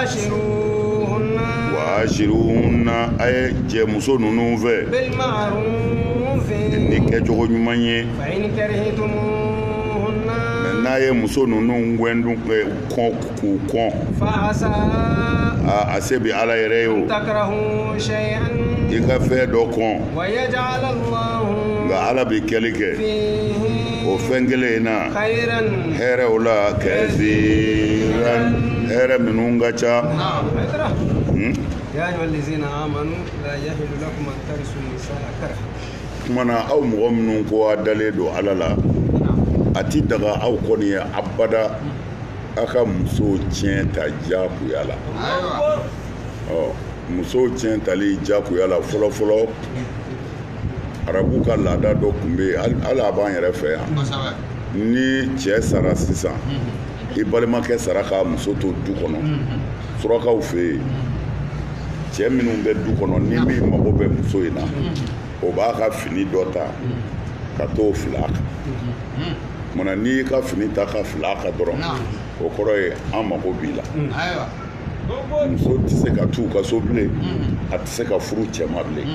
[SPEAKER 3] ashiruhunna a ye jɛ muso nunu fɛ
[SPEAKER 4] بالمعروف
[SPEAKER 3] ni kɛcogo ɲuman ye
[SPEAKER 4] فإن كرهتموهن
[SPEAKER 3] n'a ye muso nunu wɛndu kɔn k'u kɔn
[SPEAKER 4] فعسى
[SPEAKER 3] a se bi ala yɛrɛ ye o
[SPEAKER 4] تكرهوا شيئا
[SPEAKER 3] i ka fɛn dɔ kɔn
[SPEAKER 4] ويجعل الله
[SPEAKER 3] nka ala bi kɛli kɛ
[SPEAKER 4] فيه
[SPEAKER 3] o fɛn kelen in na
[SPEAKER 4] خيرا
[SPEAKER 3] hɛrɛw la kɛsiran hɛrɛ minnu ka ca
[SPEAKER 4] يا أيها الذين آمنوا لا يحل لكم أن ترثوا النساء كرها
[SPEAKER 3] kumana aw mɔgɔ minnu ko a dalen don ala la a ti daga aw kɔni ye abada a ka muso tiɲɛ ta jakuya la muso tiɲɛ tali jakuya la fɔlɔfɔlɔ arabu ka laada dɔ tun bɛ yen hali a b'an yɛrɛ fɛ yan ni cɛ sara sisan i balimakɛ sara ka muso to du kɔnɔ surakaw fɛ yen cɛ minnu bɛ du kɔnɔ ni min mago bɛ muso in na o b'a ka fini dɔ ta ka t'o fila kan munna n'i y'i ka fini ta ka fila kan dɔrɔn o kɔrɔ ye an mago b'i la muso tɛ se ka t'u ka so bilen a tɛ se ka furu cɛ ma bilen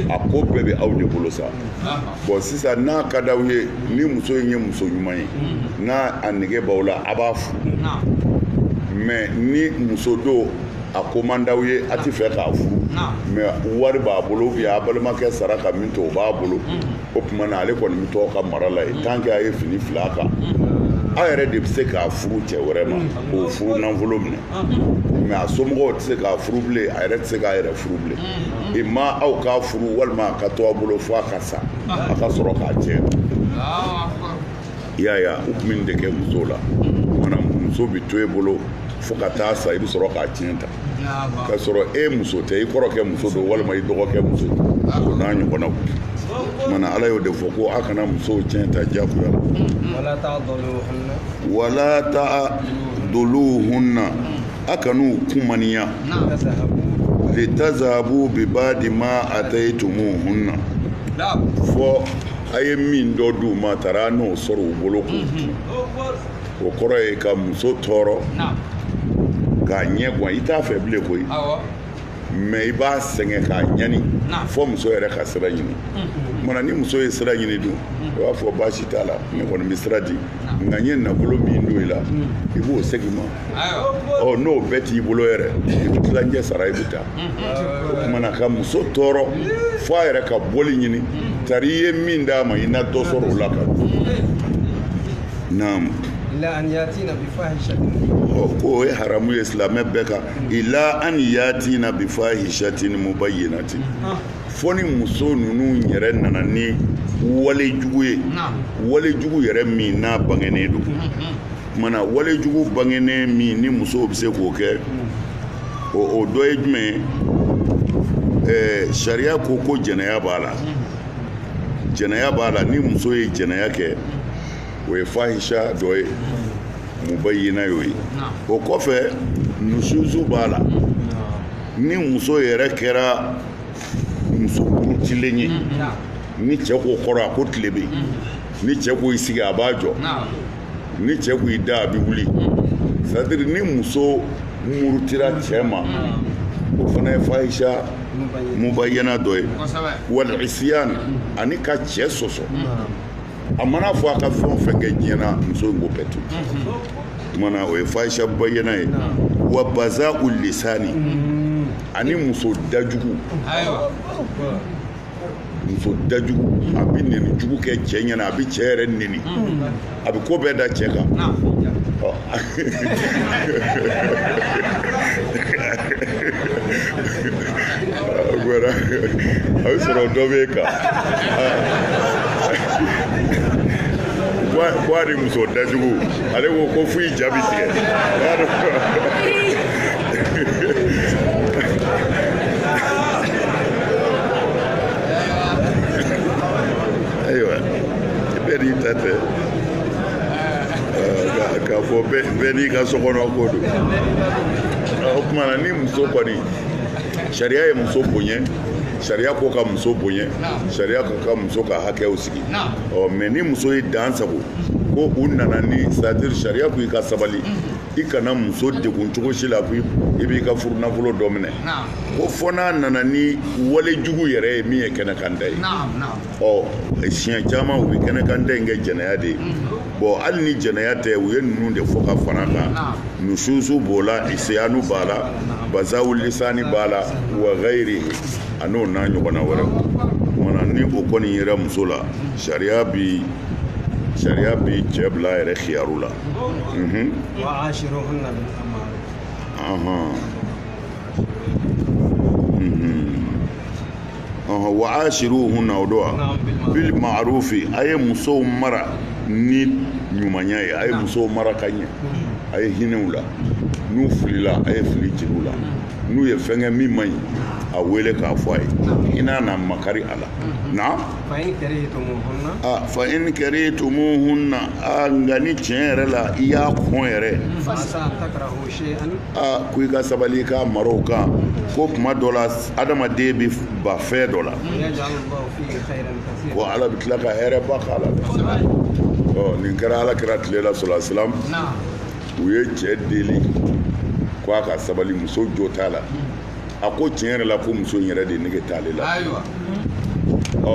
[SPEAKER 3] a ko bɛɛ bɛ aw de bolo sa bɔn sisan n'a ka d'aw ye ni muso in ye muso ɲuman ye n'a a nege b'aw la a b'a furu mɛ ni muso don a ko man d'aw ye a tɛ fɛ k'a furu mɛ wari b'a bolo a balimakɛ sara ka min to o b'a bolo o tuma na ale kɔni bɛ to ka mara la ye tant que a ye fini fila kan aw yɛrɛ de bɛ se k'a furu cɛ wɛrɛ ma k'o furu nafolo minɛ mɛ a somɔgɔw tɛ se k'a furu bilen a yɛrɛ tɛ se k'a yɛrɛ furu bilen i ma aw k'a furu walima a ka to a bolo fo a ka sa a ka sɔrɔ k'a cɛ i y'a ye u tun bɛ nin de kɛ muso la mana muso bɛ to e bolo fo ka taa sa i bɛ sɔrɔ k'a tiɲɛ ta ka sɔrɔ e muso tɛ i kɔrɔkɛ muso don walima i dɔgɔkɛ muso o n'a ɲɔgɔnnaw mana ala y'o de fɔ ko a kana musow tiɲɛ ta jagoya la wala ta'duluhunna a kan'u kumaniya litazahabu bibadi ma ataytumuhunna fɔ a ye min dɔ d'u ma taara n'o sɔrɔ u bolo k'o dun o kɔrɔ ye ka muso tɔɔrɔ k'a ɲɛ gan i t'a fɛ bilen koyi mɛ i b'a sɛgɛn k'a ɲani fɔ muso yɛrɛ ka sira ɲini mana ni muso ye sira ɲini dun i b'a fɔ baasi t'a la ne kɔni bɛ sira di nka n ye nafolo min don i la i b'o segin ma n'o bɛɛ t'i bolo yɛrɛ i bɛ tilancɛ sara i bɛ taa o kumana ka muso tɔɔrɔ fɔ a yɛrɛ ka bɔli ɲini tari i ye min d'a ma i na dɔ sɔrɔ o la ka naam
[SPEAKER 4] إلا أن يأتينا بفاحشة
[SPEAKER 3] ko ye haramu ye silamɛ bɛɛ kan ila an yatina bi fahishatin mubayyinatin fɔ ni muso ninnu yɛrɛ nana ni walejugu ye walejugu yɛrɛ min n'a bangenen don mana walejugu bangenen min ni muso bɛ se k'o kɛ o dɔ ye jumɛn ye sariya ko jɛnɛya b'a la jɛnɛya b'a la ni muso ye jɛnɛya kɛ o ye fahisha dɔ ye mubayyina y'o ye o kɔfɛ nusuzu b'a la ni muso yɛrɛ kɛra muso kurutilen ye ni cɛ ko kɔrɔ a ko tile bɛ yen ni cɛ ko i sigi a b'a jɔ ni cɛ ko i da a bɛ wuli c'est à dire ni muso murutira cɛ ma o fana ye fahisha mubayyana dɔ ye wal isyan ani ka cɛ sɔsɔ a mana fɔ a ka fɛn o fɛn kɛ diɲɛ na muso in k'o bɛɛ to mana o ye fahisha bayyana ye wa baza'u lisani ani muso dajugu muso dajugu a bɛ neni jugu kɛ cɛ ɲɛna a bɛ cɛ yɛrɛ neni a bɛ ko bɛɛ da cɛ kan a bɛ sɔrɔ dɔ bɛ kan ko a ni muso dajugu ale ko fo i ja bɛ tigɛ ayiwa bɛɛ n'i ta tɛ k'a fɔ bɛɛ n'i ka sokɔnɔ ko don o tuma na ni muso kɔni sariya ye muso bonya sariya ko ka muso bonya sariya ko ka muso ka hakɛw sigi mɛ ni muso ye dan sago ko u nana ni c'est-à-dire sariya ko i ka sabali i kana muso degun cogo si la ko i b'i ka furu nafolo dɔ minɛ ko fɔ n'a nana ni wale jugu yɛrɛ ye min ye kɛnɛkanta ye siɲɛ caman u bɛ kɛnɛkanta in kɛ jɛnɛya de ye bon hali ni jɛnɛya tɛ u ye ninnu de fɔ ka fara kan nususu b'o la isiyanu b'a la baza'u lisani b'a la wa ghayrihi a n'o n'a ɲɔgɔnna wɛrɛ mana ni o kɔni yera muso la sariya bi cɛ bila a yɛrɛ khiyaru la wa ashiruhunna o do wa bil ma'rufi a ye musow mara ni ɲumanya ye a ye musow mara ka ɲɛ a ye hinɛw la n'u filila a ye fili jiriw la n'u ye fɛn kɛ min man ɲi a wele k'a fɔ a ye hinɛ na makari a la na fa in karihtumuhunna nka ni tiɲɛ yɛrɛ la i y'a kɔn yɛrɛ ko i ka sabali i ka mara o kan ko kuma dɔ la adamaden bɛ ba fɛn dɔ la ko ala bɛ tila ka hɛrɛ ba k'a la nin kɛra ala kɛra tile la sɔlɔ silam u ye cɛ deli ko a ka sabali muso jo t'a la a ko tiɲɛ yɛrɛ la ko muso in yɛrɛ de nege t'ale la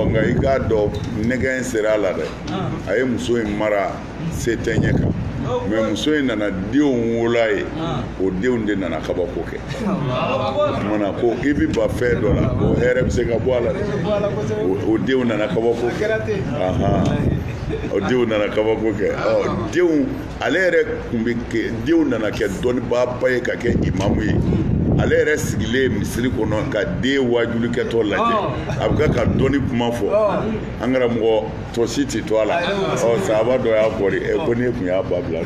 [SPEAKER 3] nka i k'a dɔn nɛgɛ in sera a la dɛ a ye muso in mara se tɛ ɲɛ kan mɛ muso in nana denw wolo a ye o denw de nana kabako kɛ mana ko i bɛ ba fɛn dɔ la o hɛrɛ bɛ se ka bɔ a la dɛ o denw nana kabako kɛ o denw nana kabako kɛ denw ale yɛrɛ tun bɛ kɛ denw nana kɛ dɔnnibaaba ye ka kɛ imamu ye ale yɛrɛ sigilen misiri kɔnɔ ka den wajuli kɛtɔ lajɛ a bɛ ka dɔnni kuma fɔ an karamɔgɔ tɔ si tɛ to a la sahaba dɔ y'a fɔ ko ne tun y'a ba bila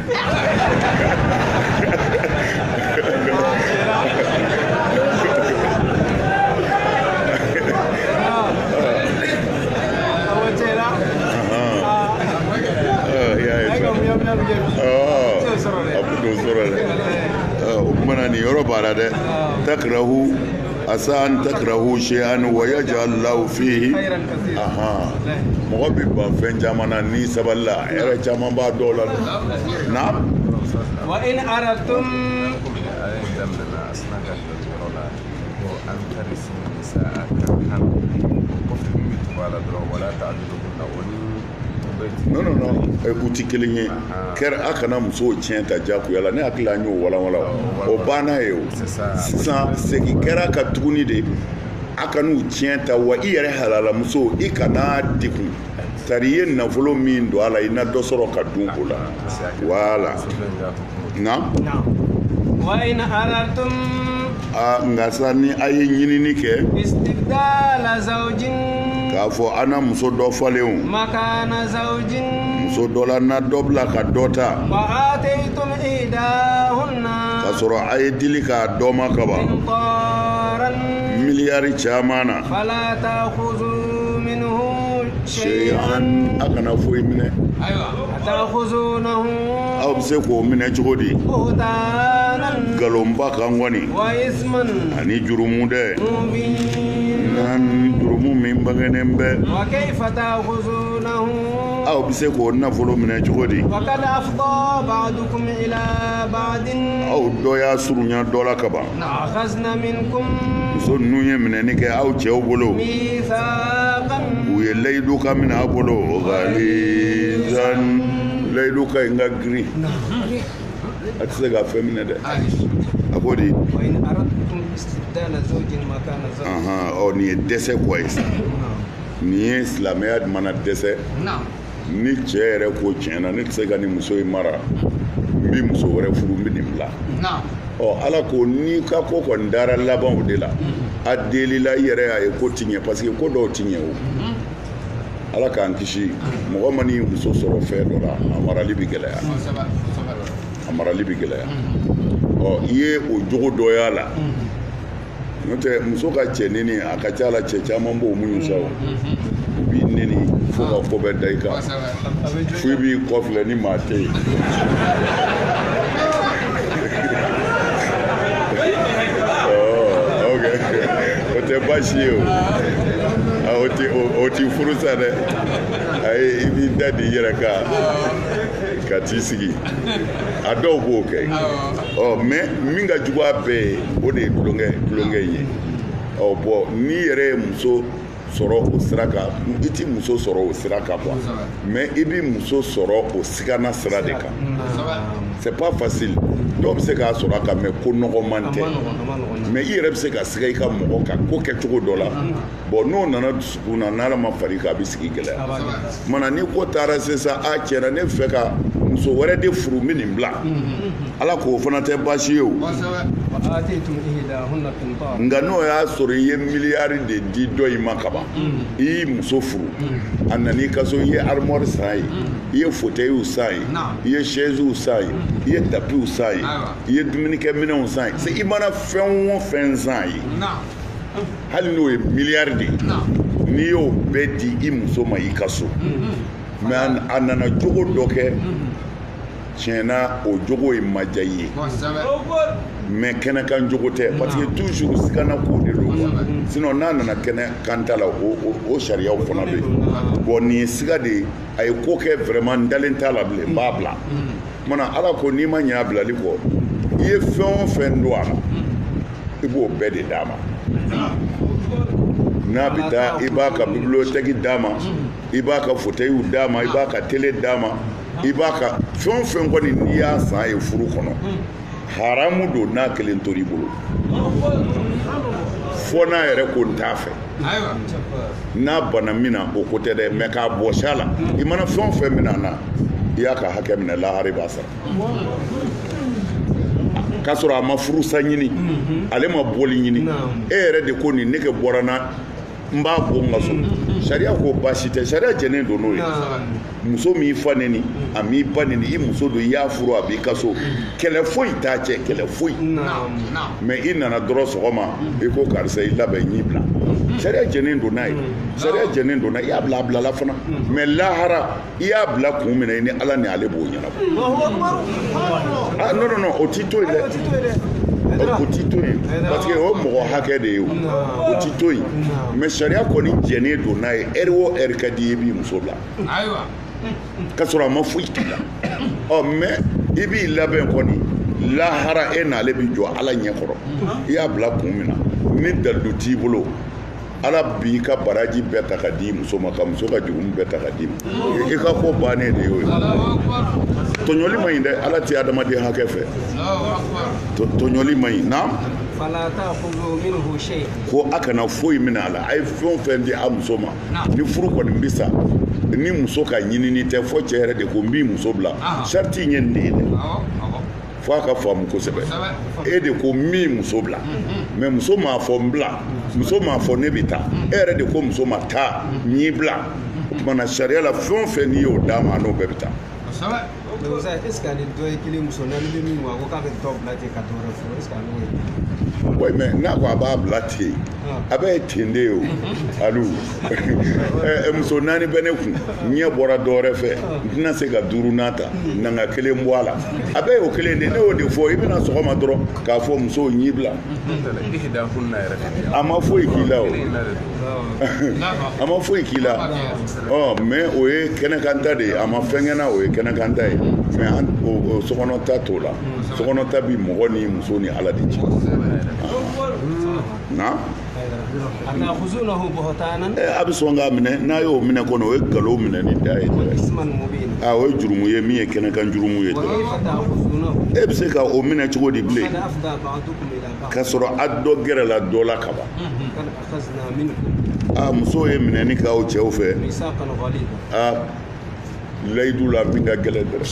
[SPEAKER 3] mana ni yɔrɔ b'a la dɛ takrahu asa an takrahu shay'an wa yaj'al lahu fihi mɔgɔ bɛ ban fɛn caman na ni sabali la hɛrɛ caman b'a dɔw la na
[SPEAKER 4] wa in aratum
[SPEAKER 3] non u tɛ kelen ye kɛra a kana musow tiɲɛ ta jagoya la ne hakili la an y'o walanwala o banna ye o sisan segin kɛra ka tuguni de a kan'u tiɲɛ ta wa i yɛrɛ halala muso i kana degun tari i ye nafolo min don a la i na dɔ sɔrɔ ka dun o la wala na
[SPEAKER 4] wa in aratum
[SPEAKER 3] nka sa ni a ye ɲinini kɛ
[SPEAKER 4] istibdala zawjin
[SPEAKER 3] k'a fɔ an na muso dɔ falenw
[SPEAKER 4] makana zawjin
[SPEAKER 3] muso dɔ la na dɔ bila ka dɔ ta
[SPEAKER 4] wa ataytum idahunna
[SPEAKER 3] k'a sɔrɔ a ye dili k'a dɔ ma kaban miliyari caman na
[SPEAKER 4] fala ta'khudhu minhu
[SPEAKER 3] shay'an a kana foyi minɛ
[SPEAKER 4] ta'khuzunahu
[SPEAKER 3] aw bɛ se k'o minɛ cogo di
[SPEAKER 4] buhtanan
[SPEAKER 3] galonba kan kɔni
[SPEAKER 4] wa isman
[SPEAKER 3] ani jurumu dɛ
[SPEAKER 4] mubin
[SPEAKER 3] jurumu min bangenen bɛ
[SPEAKER 4] wa kayfa ta'khuzunahu
[SPEAKER 3] aw bɛ se k'o nafolo minɛ cogo di
[SPEAKER 4] وقد أفضى بعضكم إلى بعض
[SPEAKER 3] aw dɔ y'a surunya dɔ la ka ban
[SPEAKER 4] أخذنا منكم
[SPEAKER 3] muso ninnu ye minɛni kɛ aw cɛw bolo
[SPEAKER 4] ميثاقا
[SPEAKER 3] u ye layidu ka minɛ a bolo ghalizan layidu ka in ka girin a tɛ se ka fɛn minɛ dɛ a ko di
[SPEAKER 4] وإن أردتم استبدال زوج مكان زوج
[SPEAKER 3] nin ye dɛsɛ kuwa ye sa nin ye silamɛya mana dɛsɛ ni cɛ yɛrɛ ko tiɲɛna ne tɛ se ka nin muso in mara n bɛ muso wɛrɛ furu n bɛ nin bila ala ko n'i ka ko kɔni dara labanw de la a delila i yɛrɛ y'a ye ko ti ɲɛ parce que ko dɔw ti ɲɛ o ala k'an kisi mɔgɔ ma n'i muso sɔrɔ fɛn dɔ la a marali bɛ gɛlɛya i ye o jogo dɔ y'a la n'o tɛ muso ka cɛ neni a ka ca la cɛ caman b'o muɲu sa o u b'i neni fo ka ko bɛɛ da i kan fo i b'i kɔfilɛ ni maa tɛ yen o tɛ baasi ye o ti furu sa dɛ ayi i b'i da di i yɛrɛ kan ka t'i sigi a dɔw b'o kɛ mais min ka jugu a bɛɛ ye o de ye tulonkɛ ye bɔn n'i yɛrɛ ye muso sɔrɔ o sira kan i ti muso sɔrɔ o sira kan quoi mais i b'i muso sɔrɔ o sigana sira de kan c'est pas facile dɔw bɛ se k'a sɔrɔ a kan mais ko nɔgɔman tɛ mais i yɛrɛ bɛ se ka siga i ka mɔgɔ kan ko kɛcogo dɔ la bon n'o nana dusukun na n'ala ma far'i kan a bɛ sigi gɛlɛya mana ni ko taara sisan a tiɲɛna ne fɛ ka muso wɛrɛ de furu n bɛ nin bila ala k'o fana tɛ baasi ye o nka n'o y'a sɔrɔ i ye miliyari de di dɔ in ma kaban i y'i muso furu a nan'i ka so i ye armoire san ye i ye fauteuil san ye i ye chaise san ye i ye tapis san ye i ye dumunikɛminɛnw san ye i mana fɛn o fɛn san ye hali n'o ye miliyari de ye n'i y'o bɛɛ di i muso ma i ka so mais a nana jogo dɔ kɛ tiɲɛna o jogo ye ma diya i ye mais kɛnɛkan jogo tɛ parce que toujours sigana ko de don sinon n'a nana kɛnɛkan ta la o sariyaw fana bɛ yen bon nin ye siga de ye a ye ko kɛ vraiment n dalen t'a la bilen n b'a bila mana ala ko n'i ma ɲɛ a bilali kɔ i ye fɛn o fɛn don a la i b'o bɛɛ de d'a ma n'a bɛ taa i b'a ka bibliothèque d'a ma i b'a ka fauteuil d'a ma i b'a ka télé d'a ma i b'a ka fɛn o fɛn kɔni n'i y'a san a ye furu kɔnɔ haramu don n'a kelen tori bolo fo n'a yɛrɛ ko n t'a fɛ n'a bana min na o ko tɛ dɛ mais k'a bɔsi a la i mana fɛn o fɛn minɛ a na i y'a ka hakɛ minɛ lahara i b'a sara k'a sɔrɔ a ma furusa ɲini ale ma bɔli ɲini e yɛrɛ de ko nin nege bɔra na n b'a bɔ n ka so sariya ko baasi tɛ sariya jɛnen don n'o ye muso m'i fa neni a m'i ba neni i muso don i y'a furu a b'i ka so kɛlɛ foyi t'a cɛ kɛlɛ foyi mais i nana dɔrɔn sɔgɔma i ko karisa i labɛn y'i bila sariya jɛnen don n'a ye sariya jɛnen don n'a i y'a bila a bilala fana mais lahara i y'a bila kun minɛ i ni ala ni ale b'o ɲɛnabɔ non o t'i to yen dɛ o t'i to yen parce que o mɔgɔ hakɛ de ye o t'i to yen mais sariya kɔni jɛnen don n'a ye ɛri o ɛri ka di i b'i muso bila k'a sɔrɔ a ma foyi k'i la mais i b'i labɛn kɔni lahara e n'ale bi jɔ ala ɲɛ kɔrɔ i y'a bila kun min na ni dalilu t'i bolo ala b'i ka baraji bɛɛ ta ka di muso ma ka muso ka jurumu bɛɛ ta ka di ma i ka ko bannen de y'o ye tɔɲɔli ma ɲi dɛ ala tɛ adamaden hakɛ fɛ tɔɲɔli ma ɲi na ko a kana foyi minɛ a la a ye fɛn o fɛn di a muso ma ni furu kɔni bɛ sa ni muso ka ɲinini tɛ fo cɛ yɛrɛ de ko n b'i muso bila sariti ye nin de ye dɛ fo a ka faamu kosɛbɛ e de ko min muso bila mais muso m'a fɔ n bila muso m'a fɔ ne bɛ taa e yɛrɛ de ko muso ma taa n y'i bila o tumana sariya la fɛn o fɛn n'i y'o d'a ma a n'o bɛɛ bɛ taa.
[SPEAKER 4] est ce que ale dɔ ye kelen muso naani bɛ min ma ko k'a bɛ dɔ bila ten ka dɔ wɛrɛ furu est ce que ale y'o ye.
[SPEAKER 3] Oui, mais n'a pas blaté. Avec Tindeo, Alou. Msonani Beneku, Nia Bora Dorefe, Nasega Durunata, Nanga Kelemwala. Abe Okele, they know the four, even as Romadro, Kafom so Nibla. I'm a free killer. I'm a free killer. Oh, me, we can cantade, I'm a fangana, we can cantade. Me and Sokonota Tola, Sokonota be Mohoni, Musoni Aladici. Na?
[SPEAKER 4] أخذونه بهتانا
[SPEAKER 3] أبصونغا من نايو من كونه يكلو من نداي
[SPEAKER 4] اسما مبينا
[SPEAKER 3] أو يجرمو يمي كنا كان جرمو يد
[SPEAKER 4] وكيف تأخذونه
[SPEAKER 3] إبسك أو من تقولي بلي
[SPEAKER 4] قد أفضى بعضكم إلى بعض
[SPEAKER 3] كسر أدو غير لا دولا كبا
[SPEAKER 4] قد أخذنا منكم
[SPEAKER 3] مسوي من نيكا أو تشوفه
[SPEAKER 4] ميثاقا غليظا
[SPEAKER 3] ليدو لا بينغا غلدر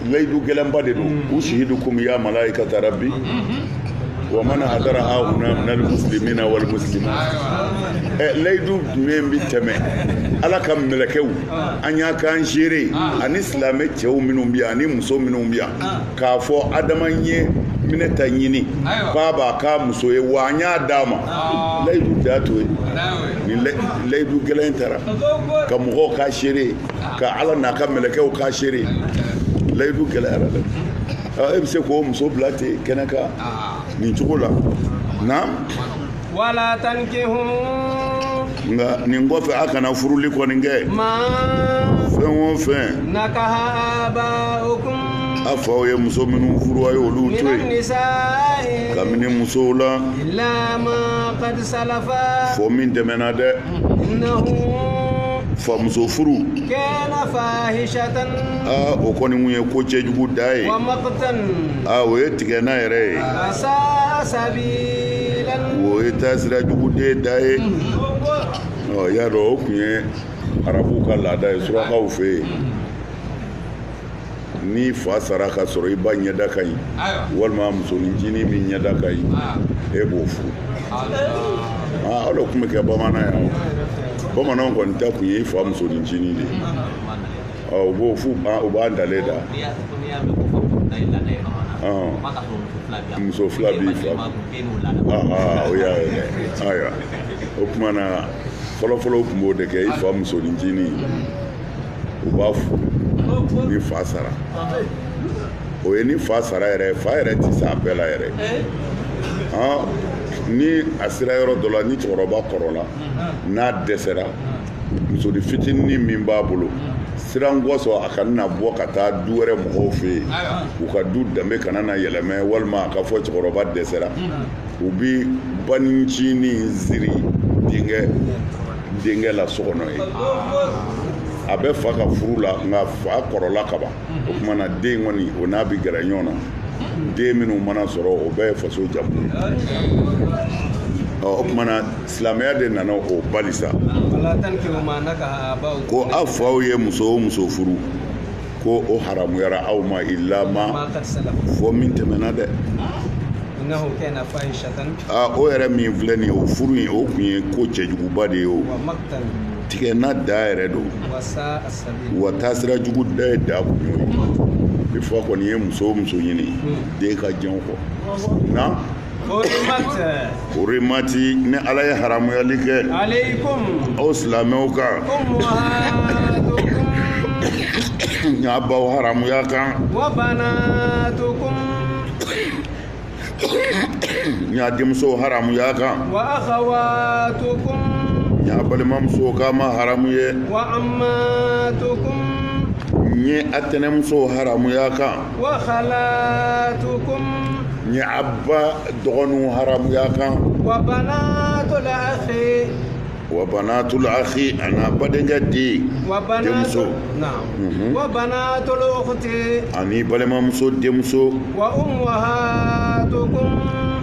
[SPEAKER 3] ليدو غلام بادو وشهدكم يا ملائكة ربي ومن حضرها هنا من المسلمين والمسلمات ليدو مين بيتمه على كم ملكه انيا كان شيري ان اسلامي تشو منهم بيا اني مسو منهم بيا كافو ادمانيه من تانيني بابا كا مسو وانيا داما ليدو داتو ni leydu gelen tara ka mo ka shiri ka ala na ka melekew ka shiri leydu gelera ebse ko muso blate kenaka ni chukola na
[SPEAKER 4] wala tankihu
[SPEAKER 3] nga ni ngofe akana furuli ko ninge
[SPEAKER 4] ma
[SPEAKER 3] fe
[SPEAKER 4] nakaha abaukum
[SPEAKER 3] afaw ye muso minnu furu ayo olu to kamini muso la
[SPEAKER 4] illa ma qad salafa
[SPEAKER 3] fo min demena de
[SPEAKER 4] innahu
[SPEAKER 3] fa muso furu
[SPEAKER 4] kana fahishatan
[SPEAKER 3] o koni mu ye ko cejugu dai
[SPEAKER 4] wa maqtan
[SPEAKER 3] o ye tigena yere
[SPEAKER 4] asa sabilan
[SPEAKER 3] o ye tasira jugu de dai ya ro kunye arabu kala dai sura ka ufe ni fa saraka soro iba nyada kai walma musoni jini mi nyada kai e bo fu alo kuma ke bamana ya bamana ko nta ku yi fa musoni jini de o bo fu o ba ndale da muso flabi fa o ya aya o kuma na folo kumbo de ke fa musoni jini o ba fu ni fa sara o ye ni fa sara yɛrɛ fa yɛrɛ ti sa bɛɛ la yɛrɛ ni a sera yɔrɔ dɔ la ni cɛkɔrɔba kɔrɔla n'a dɛsɛra musodi fitinin min b'a bolo siran gɔsɔ a kana na bɔ ka taa du wɛrɛ mɔgɔw fɛ yen u ka du danbe kana na yɛlɛmɛ walima a ka fɔ cɛkɔrɔba dɛsɛra u bi banicinin ziri denkɛ la so kɔnɔ ye a bɛ fa ka furu la nka fa kɔrɔla ka ban o kuma na den kɔni o n'a bɛ gɛrɛ ɲɔgɔn na den minnu mana sɔrɔ o bɛɛ ye faso jamu o kuma na silamɛya de nana o bali sa ko aw faw ye muso o muso furu ko o haramuyara aw ma illa ma fɔ min tɛmɛna dɛ o yɛrɛ min filɛ nin ye o furu in o kun ye ko cɛjuguba de ye o tigɛ na da yɛrɛ don wa taasira jugu da ye da kun ye i fɔ kɔni ye muso o muso ɲini den ka jɛn kɔ na orimati ni ala ye haramuyali kɛ aw silamɛw kan ɲa baw haramuya kan ɲa denmuso haramuya kan ɲa balimamuso ka ma haramu ye ɲe a tɛnɛmuso haramuya kan ɲe abba dɔgɔnu haramuya kan wa banatul akhi ana badenkɛ den denmuso ani balimamuso denmuso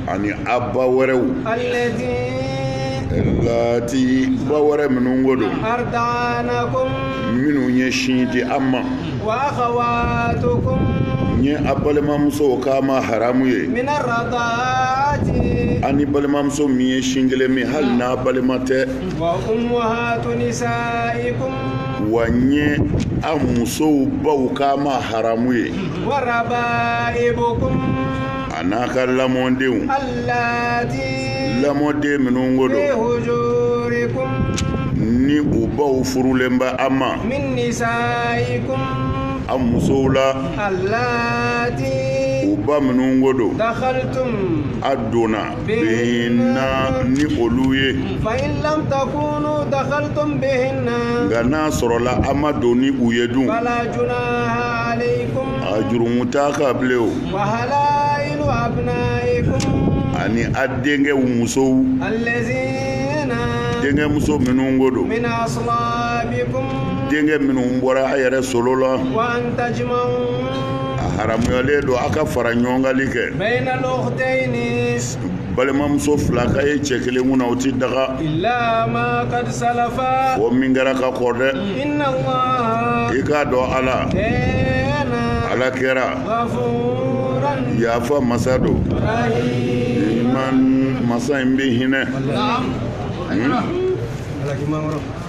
[SPEAKER 3] ani abba wɛrɛw lati ba wɛrɛ minnu ko don minnu ye sin di an ma nye a balimamuso k'a ma haramu ye ani balimamuso min ye sin kelen min hali n'a balima tɛ wa nye a musow baw k'a ma haramu ye n'a ka lamɔndenw
[SPEAKER 4] allati
[SPEAKER 3] lamɔden minnu ko
[SPEAKER 4] fi
[SPEAKER 3] don
[SPEAKER 4] hujurikum
[SPEAKER 3] ni u baw furulen bɛ an ma
[SPEAKER 4] min nisaikum
[SPEAKER 3] an musow la
[SPEAKER 4] allati
[SPEAKER 3] u ba minnu ko don
[SPEAKER 4] dakhaltum
[SPEAKER 3] a donna bihinna ni olu ye
[SPEAKER 4] fa in lam takunu dakhaltum bihinna
[SPEAKER 3] nka n'a sɔrɔla an ma don ni u ye dun
[SPEAKER 4] fala junaha alaykum
[SPEAKER 3] a jurumu t'a kan bilen o
[SPEAKER 4] wa halailu abnaikum
[SPEAKER 3] ani a denkɛw musow
[SPEAKER 4] allazina
[SPEAKER 3] denkɛ muso minnu ko don
[SPEAKER 4] min aslabikum
[SPEAKER 3] denkɛ minnu bɔra a yɛrɛ solo la
[SPEAKER 4] wa an tajma'u
[SPEAKER 3] a haramuyalen don a ka fara ɲɔgɔngali kɛ
[SPEAKER 4] bayna al-ukhtayni
[SPEAKER 3] balimamuso fila ka ye cɛ kelen kunna o ti daga
[SPEAKER 4] illa ma qad salafa
[SPEAKER 3] o min kɛra ka kɔrɔ dɛ
[SPEAKER 4] inna allaha
[SPEAKER 3] i k'a dɔn ala
[SPEAKER 4] kana
[SPEAKER 3] ala kɛra
[SPEAKER 4] ghafuran
[SPEAKER 3] yafa masa don
[SPEAKER 4] rahim
[SPEAKER 3] iman masa in bɛ hinɛ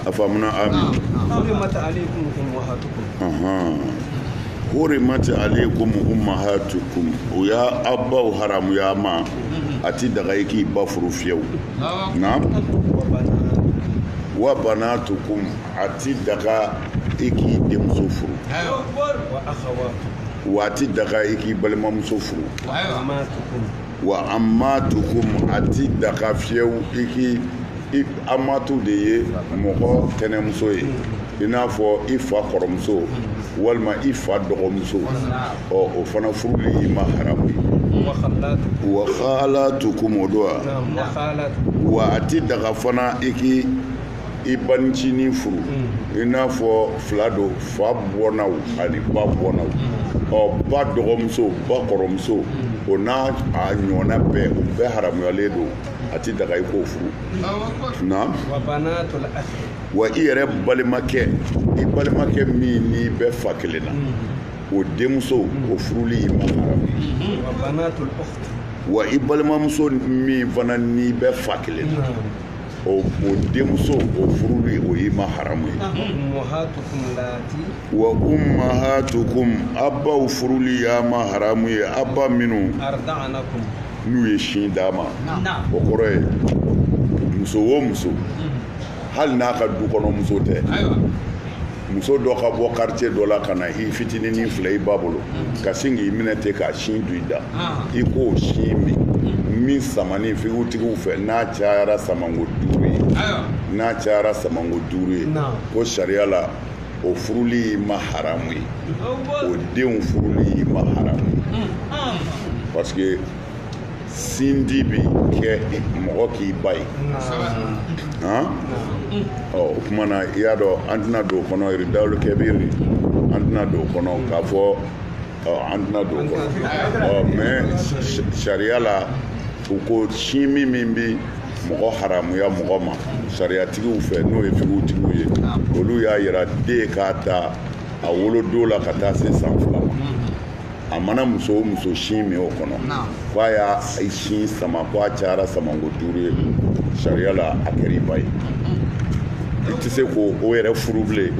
[SPEAKER 3] a faamuna amin
[SPEAKER 4] حرمت عليكم أمهاتكم
[SPEAKER 3] hurimati alaikum ummahatukum o ya abaw haramu ya ma ati daga yiki ba furu fiyewu na wa banatukum ati daga iki denmuso furu wa ati daga iki balimamuso furu wa ammatukum ati daga fiyewu iki amatu de ye mɔgɔ tɛnɛmuso ye i n'a fɔ i fa kɔrɔmuso walima i fa dɔgɔmuso o fana furuli i ma haramu ye wa khalatukum o do wa a ti daga fana i banicinin furu i n'a fɔ fila do fa bɔnaw ani ba bɔnaw ba dɔgɔmuso ba kɔrɔmuso o n'a a ɲɔgɔnna bɛɛ o bɛɛ haramuyalen don a ti daga i k'o furu na wa i yɛrɛ balimakɛ min n'i bɛ fa kelen na o denmuso o furuli i ma haramu wa i balimamuso min fana n'i bɛ fa kelen na o denmuso o furuli o i ma haramu ye wa ummahatukum abaw furuli y'a ma haramu ye abba minnu n'u ye sin d'a ma o kɔrɔ ye muso o muso hali n'a ka du kɔnɔ muso tɛ muso dɔ ka bɔ quartier dɔ la ka na i fitininin filɛ i ba bolo ka sin k'i minɛ ten k'a sin du i da i k'o sin min samani figutigiw fɛ n'a cayara samango 5 ye n'a cayara samango 5 ye ko sariya la o furuli ma haramu ye o denw furuli ma haramu ye parce que sindi bi kɛ mɔgɔ k'i ba ye o kuma na i y'a dɔn an tɛna don o kɔnɔ iridawul kɛbiri an tɛna don o kɔnɔ k'a fɔ an tɛna don o kɔnɔ mais sariya la u ko sin min bi mɔgɔ haramuya mɔgɔ ma sariyatigiw fɛ n'o ye figutigiw ye olu y'a yira den k'a ta a wolodon la ka taa se san 2 ma a mana muso o muso sin min o kɔnɔ k'a y'a sin sama k'a cayara samango 5 ye sariya la a kɛra i ba ye i tɛ se k'o yɛrɛ furu bilen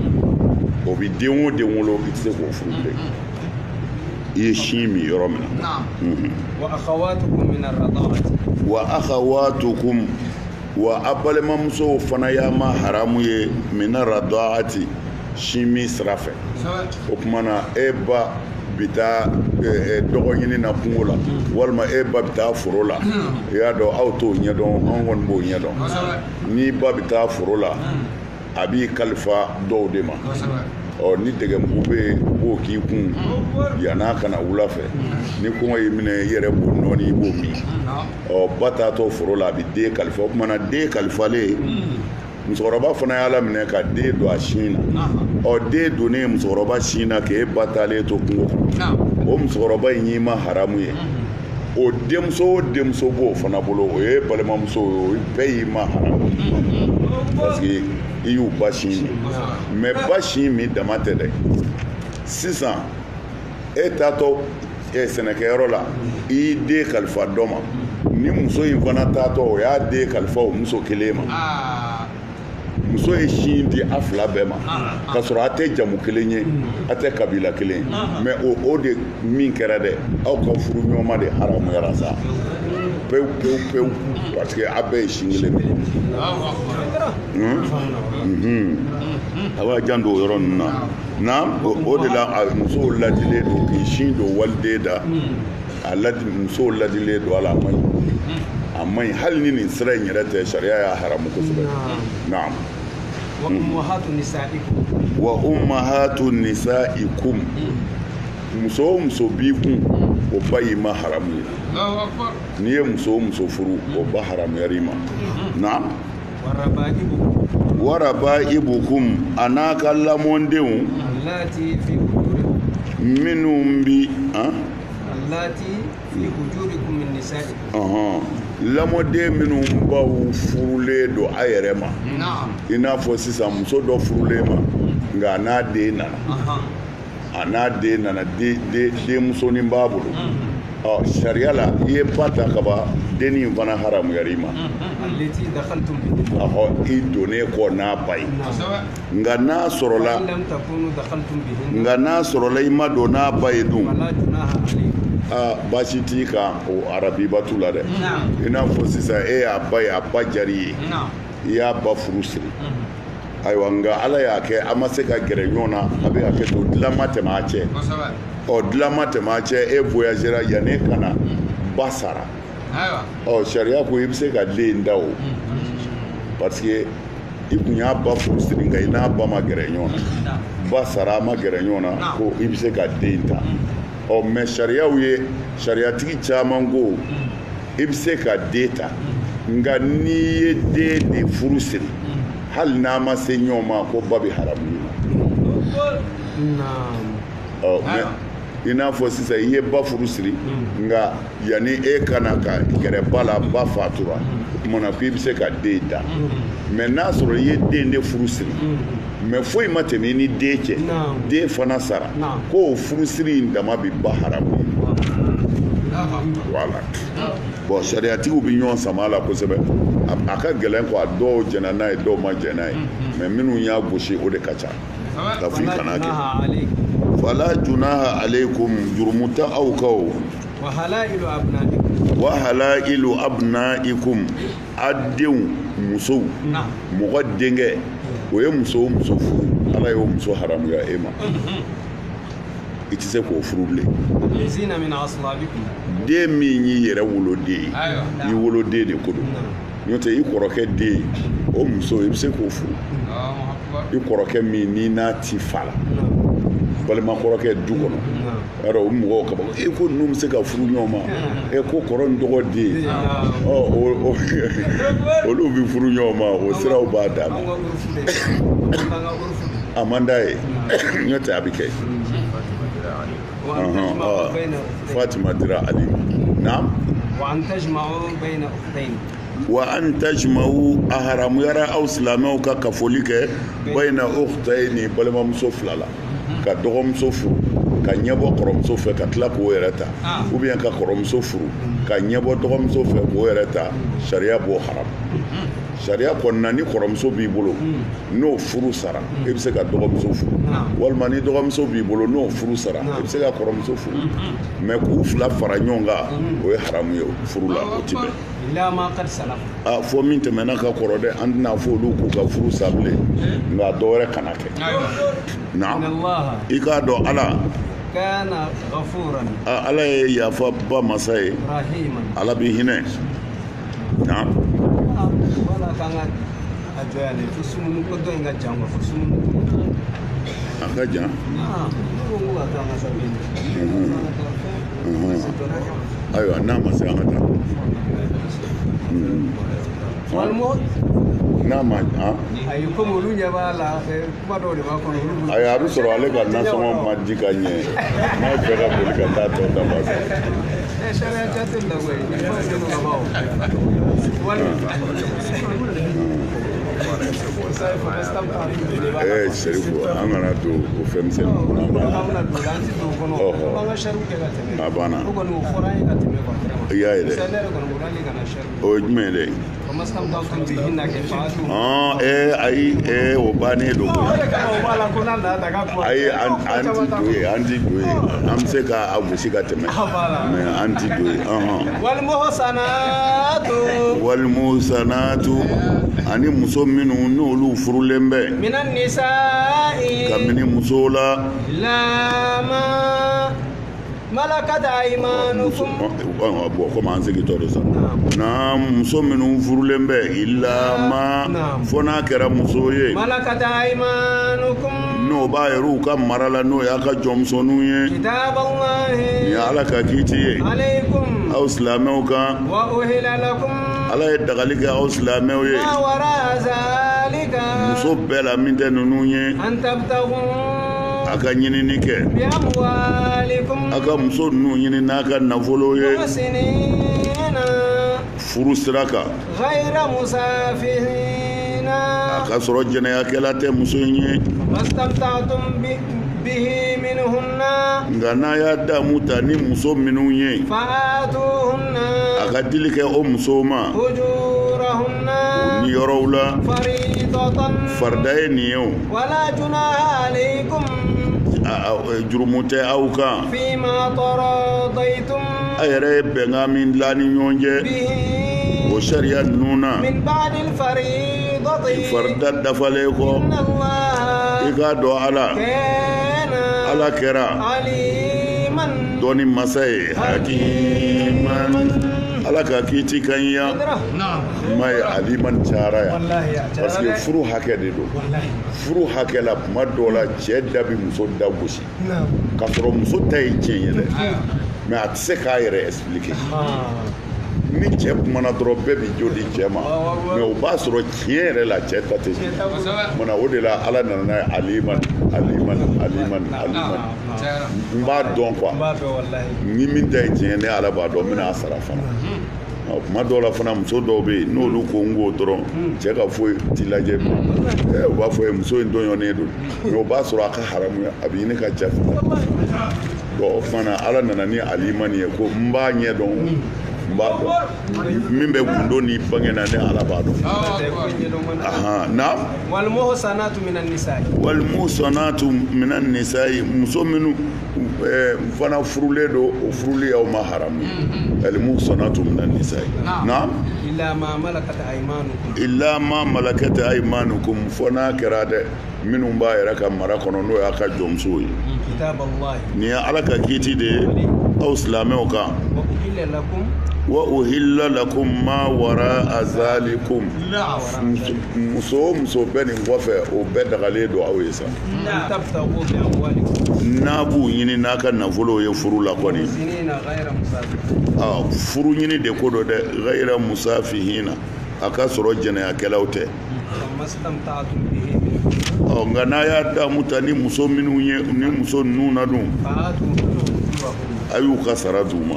[SPEAKER 3] o bi den o den wolo i tɛ se k'o furu bilen i ye sin min yɔrɔ min na
[SPEAKER 4] wa akhawatukum min ar-rada'ati
[SPEAKER 3] wa akhawatukum wa a balimamusow fana y'a ma haramu ye min ar-rada'ati sin min sira fɛ o kuma na e ba bi taa dɔgɔ ɲini na kungo la walima e ba bi taa foro la i y'a dɔn aw t'o ɲɛdɔn an kɔni b'o ɲɛdɔn ni ba bi taa foro la a b'i kalifa dɔw de ma ni dɛgɛmugu bɛ yen u b'o k'i kun yan'a kana wula fɛ ni kɔngɔ y'i minɛ i yɛrɛ b'o nɔɔni i b'o min ba taatɔ foro la a bɛ den kalifa o kumana den kalifalen musokɔrɔba fana y'a laminɛ ka den don a sin na den donnen musokɔrɔba sin na k'e ba taalen to kungo kɔnɔ o musokɔrɔba in y'i ma haramu ye o denmuso o denmuso b'o fana bolo o ye balimamuso ye o bɛɛ y'i ma haramu parce que i y'u ba sin min mais ba sin min dama tɛ dɛ sisan e taatɔ sɛnɛkɛyɔrɔ la i y'i den kalifa dɔ ma ni muso in fana taatɔ o y'a den kalifa o muso kelen ma muso ye sin di a fila bɛɛ ma k'a sɔrɔ a tɛ jamu kelen ye a tɛ kabila kelen mais o de min kɛra dɛ aw ka furu ɲɔgɔnma de haramuyara sa pewu pewu pewu parce que a bɛɛ ye sin kelen de a b'a jan don o yɔrɔ ninnu na o de la musow ladilen don k'i sin don waliden da musow ladilen don a la a ma ɲi hali ni nin sira in yɛrɛ tɛ sariya y'a haramu kosɛbɛ naam wa ummahatu nisaikum muso o muso b'i kun o ba y'i ma haramu ye n'i ye muso o muso furu o ba haramuyar'i ma naam warabaibukum a n'a ka lamɔndenw minnu bi lamɔden minnu baw furulen don a yɛrɛ ma i n'a fɔ sisan muso dɔ furulen ma nka a n'a den nana denmusonin b'a bolo sariya la i ye ba ta ka ban denni in fana haramuyar'i ma i donnen kɔ n'a ba ye nka n'a sɔrɔla i ma don n'a ba ye dun baasi t'i kan o arabibatu la dɛ i n'a fɔ sisan e y'a ba ye a ba jari ye i y'a ba furu siri ayiwa nka ala y'a kɛ a ma se ka gɛrɛ ɲɔgɔn na a bɛ hakɛ to dilan ma tɛmɛ a cɛ dilan ma tɛmɛ a cɛ e voyagera yanni ka na ba sara sariya ko i bɛ se ka den da o parce que i kun y'a ba furu siri nka i n'a ba ma gɛrɛ ɲɔgɔn na ba sara a ma gɛrɛ ɲɔgɔn na ko i bɛ se ka den ta mais sariyaw ye sariyatigi caman ko i bɛ se ka den ta nka n'i ye den de furu siri hali n'a ma se ɲɔgɔn ma ko ba bɛ haramu mais i n'a fɔ sisan i ye ba furu siri nka yanni e kana ka gɛrɛ ba la ba fatura o kumana ko i bɛ se ka den ta mais n'a sɔrɔ i ye den de furu siri mais foyi ma tɛmɛ i ni den cɛ den fana sara ko o furusiri in dama bɛ ba haramu voilà bon sariyatigiw bɛ ɲɔgɔn sama a la kosɛbɛ a ka gɛlɛn ko a dɔw jɛna n'a ye dɔw ma jɛn n'a ye mais minnu y'a gosi o de ka ca ka fɔ i kana kɛ fala junaha alaykum jurumu tɛ aw kan o wa halailu abnaikum a denw musow mɔgɔ denkɛ o ye muso o muso furu ala y'o muso haramuya e ma i tɛ se k'o furu bilen den min y'i yɛrɛ woloden ye i woloden de ko don n'o tɛ i kɔrɔkɛ den o muso i bɛ se k'o furu i kɔrɔkɛ min n'i n'a ti fa la balima kɔrɔkɛ du kɔnɔ yarɔ o mɔgɔw ka ban e ko ninnu bɛ se ka furu ɲɔgɔn ma e ko kɔrɔ ni dɔgɔ den olu bɛ furu ɲɔgɔn ma o siraw b'a dan ma a man d'a ye n'o tɛ a bɛ kɛ Fatima dira Ali naam wa an tajma'u a haramuyara aw silamɛw ka kafoli kɛ bayna ukhtayni balimamuso fila la ka dɔgɔmuso furu ka ɲɛbɔ kɔrɔmuso fɛ ka tila k'o yɛrɛ ta ou bien ka kɔrɔmuso furu ka ɲɛbɔ dɔgɔmuso fɛ k'o yɛrɛ ta sariya b'o haram sariya kɔnɔna ni kɔrɔmuso b'i bolo n'o furu sara i bɛ se ka dɔgɔmuso furu walima ni dɔgɔmuso b'i bolo n'o furu sara i bɛ se ka kɔrɔmuso furu mais k'u fila fara ɲɔgɔn kan o ye haramu ye furu la o ti bɛn fɔ min tɛmɛna ka kɔrɔ dɛ an tɛna fɔ olu k'u ka furu sa bilen nka dɔ wɛrɛ kana kɛ na i k'a dɔn ala ala ye yafa ba masa ye ala bɛ hinɛ na a ka jan ayiwa n'a ma se an ka taa n'a ma ayi komi olu ɲɛ b'a la kuma dɔw de b'a kɔnɔ ayi a bɛ sɔrɔ ale ka nasɔngɔ ma di ka ɲɛ n'a bɛɛ ka boli ka taa tɔ dafa sa sariya jate la koyi Serifu an kana to o fɛn misɛnnin a banna i y'a ye dɛ o ye jumɛn ye dɛ ayi o bannen don ayi an ti don ye an bɛ se k'a gosi ka tɛmɛ mais an ti don ye walimusanatu ani muso minnu n'olu furulen bɛ kabini muso la
[SPEAKER 4] malakata aymanukum
[SPEAKER 3] bon comme an sigi tɔ do sa na muso minnu furulen bɛ ilama fo n'a kɛra muso ye
[SPEAKER 4] malakata aymanukum
[SPEAKER 3] n'o b'a yɛrɛ u ka mara la n'o y'a ka jɔnmusoninw ye
[SPEAKER 4] kitaballahi
[SPEAKER 3] ni ala ka kiiti ye
[SPEAKER 4] alaykum
[SPEAKER 3] aw silamɛw kan
[SPEAKER 4] wa uhila lakum
[SPEAKER 3] ala ye dagali kɛ aw silamɛw ye
[SPEAKER 4] ma wara zalika
[SPEAKER 3] muso bɛɛ la min tɛ ninnu ye
[SPEAKER 4] an tabtagu
[SPEAKER 3] a ka ɲinini kɛ
[SPEAKER 4] bi amwalikum
[SPEAKER 3] a ka muso ninnu ɲini n'a ka nafolo ye
[SPEAKER 4] muhsinina
[SPEAKER 3] furu sira kan
[SPEAKER 4] ghayra musafihina
[SPEAKER 3] a ka sɔrɔ jɛnɛyakɛla tɛ muso in ye
[SPEAKER 4] fastamta'tum bihi minhunna
[SPEAKER 3] nka n'a y'a damu ta ni muso minnu ye
[SPEAKER 4] fa'atuhunna
[SPEAKER 3] a ka dili kɛ o musow ma
[SPEAKER 4] ujurahunna
[SPEAKER 3] ni yɔrɔw la
[SPEAKER 4] faridatan
[SPEAKER 3] farida ye nin ye o
[SPEAKER 4] wala junaha alaykum
[SPEAKER 3] jurumu tɛ aw kan
[SPEAKER 4] fima taradaytum
[SPEAKER 3] a yɛrɛ ye bɛnkan min dilan ni ɲɔgɔn cɛ
[SPEAKER 4] bihi
[SPEAKER 3] o sariya ninnu na
[SPEAKER 4] min ba'di al-faridati
[SPEAKER 3] farida dafalen kɔ
[SPEAKER 4] inna allaha
[SPEAKER 3] i k'a dɔn ala kɛra
[SPEAKER 4] aliman
[SPEAKER 3] dɔɔni masa ye hakiman ala ka kiiti kan ya ma ye aliman cayara ya parce que furu hakɛ de don furu hakɛ la tuma dɔw la cɛ da bi muso da gosi k'a sɔrɔ muso ta ye tiɲɛ ye dɛ mais a tɛ se k'a yɛrɛ expliquer ni cɛ kumana dɔrɔn bɛɛ bi jo di cɛ ma mais o b'a sɔrɔ tiɲɛ yɛrɛ la cɛ ta tɛ mana o de la ala nana n'a ye aliman n b'a dɔn quoi ni min ta ye tiɲɛ ne ala b'a dɔn n bɛna a sara fana kuma dɔw la fana muso dɔw bɛ yen n'olu ko n k'o dɔrɔn cɛ ka foyi t'i lajɛ u b'a fɔ muso in dɔnyɔnnen don mais o b'a sɔrɔ a ka haramu a bɛ ɲini ka cɛ fana bon o fana ala nana ni aliman ye ko n b'a ɲɛ dɔn min bɛ gundo ni bangena ne ala b'a dɔn na
[SPEAKER 4] walmuhsanatu
[SPEAKER 3] minan nisa'i muso minnu fana furulen don o furuli y'aw ma haramu almuhsanatu minan nisa'i na
[SPEAKER 4] illa ma
[SPEAKER 3] malakat aymanukum fo n'a kɛra dɛ minnu b'a yɛrɛ ka mara kɔnɔ n'o y'a ka jɔnmusow ye nin ye ala ka kiiti de ye aw silamɛw kan wa uhilla lakum ma wara azalikum muso o muso bɛ nin kɔfɛ o bɛɛ dagalen don aw ye sa n'a b'u ɲini n'a ka nafolo ye furu la kɔni furu ɲini de ko do dɛ ghayra musafihina a ka sɔrɔ jɛnɛyakɛlaw tɛ nka n'a y'a damu ta ni muso minnu ye ni muso ninnu na dun a y'u ka sara d'u ma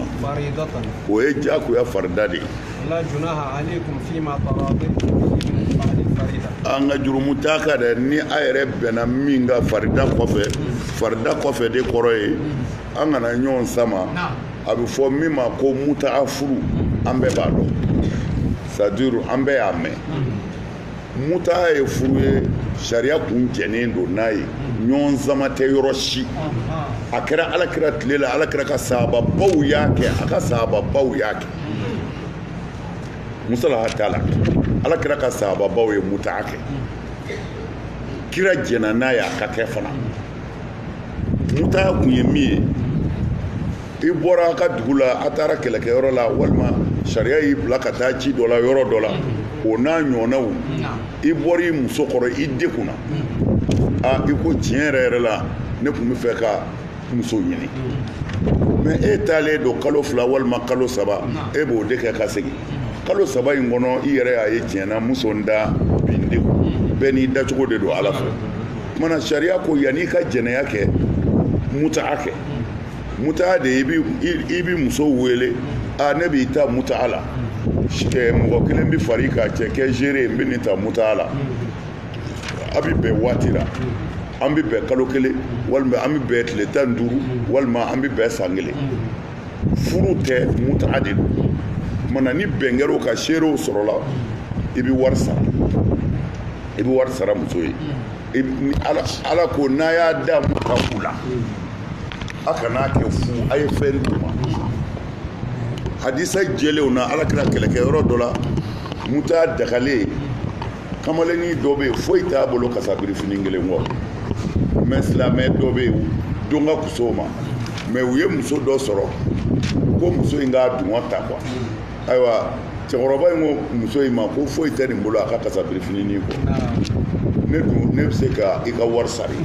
[SPEAKER 3] o ye jagoya farida de ye an ka jurumu t'a kan dɛ ni a yɛrɛ bɛnna min ka farida kɔfɛ de kɔrɔ ye an kana ɲɔgɔn sama a bɛ fɔ min ma ko muta'a furu an bɛɛ b'a dɔn c'est à dire an bɛɛ y'a mɛn muta'a ye furu ye sariya kun jɛnen don n'a ye ɲɔgɔn sama tɛ yɔrɔ si a kɛra alakira tile la alakira ka sahababaw y'a kɛ a ka sahababaw y'a kɛ musala t'a la alakira ka sahababaw ye muta'a kɛ kira jɛna n'a ye a ka kɛ fana muta'a kun ye min ye i bɔra a ka dugu la a taara kɛlɛkɛyɔrɔ la walima sariya y'i bila ka taa ci dɔ la yɔrɔ dɔ la o n'a ɲɔgɔnnaw i bɔra i muso kɔrɔ i dekunna i ko tiɲɛ yɛrɛ yɛrɛ la ne tun bɛ fɛ ka muso ɲini mais e taalen don kalo 2 walima kalo 3 e b'o de kɛ ka segin kalo 3 in kɔnɔ i yɛrɛ y'a ye tiɲɛna muso n da bi n degun bɛɛ n'i dacogo de don ala fɛ kumana sariya ko yanni i ka jɛnɛya kɛ muta'a kɛ muta'a de i bi muso wele ne b'i ta muta'a la mɔgɔ kelen bɛ fari ka cɛ kɛ géré n bɛ nin ta muta'a la a bɛ bɛn waati la an bɛ bɛn kalo kelen walima an bɛ bɛn tile 15 walima an bɛ bɛn san kelen furu tɛ mutaa de don mana ni bɛn kɛra o ka seerew sɔrɔla i bɛ wari sara muso ye ala ko n'a y'a da mutaku la a kana kɛ fu a ye fɛn d'u ma hadisa jɛlenw na ala kira kɛlɛkɛyɔrɔ dɔ la muta dagalen kamalennin dɔ bɛ yen foyi t'a bolo kasabirifini kelen kɔ mais silamɛ dɔ bɛ yen don ka kuso ma mais u ye muso dɔ sɔrɔ ko muso in k'a dungɔ ta quoi ayiwa cɛkɔrɔba in ko muso in ma ko foyi tɛ nin bolo a ka kasabirifini kɔ ne bɛ se ka i ka wari sari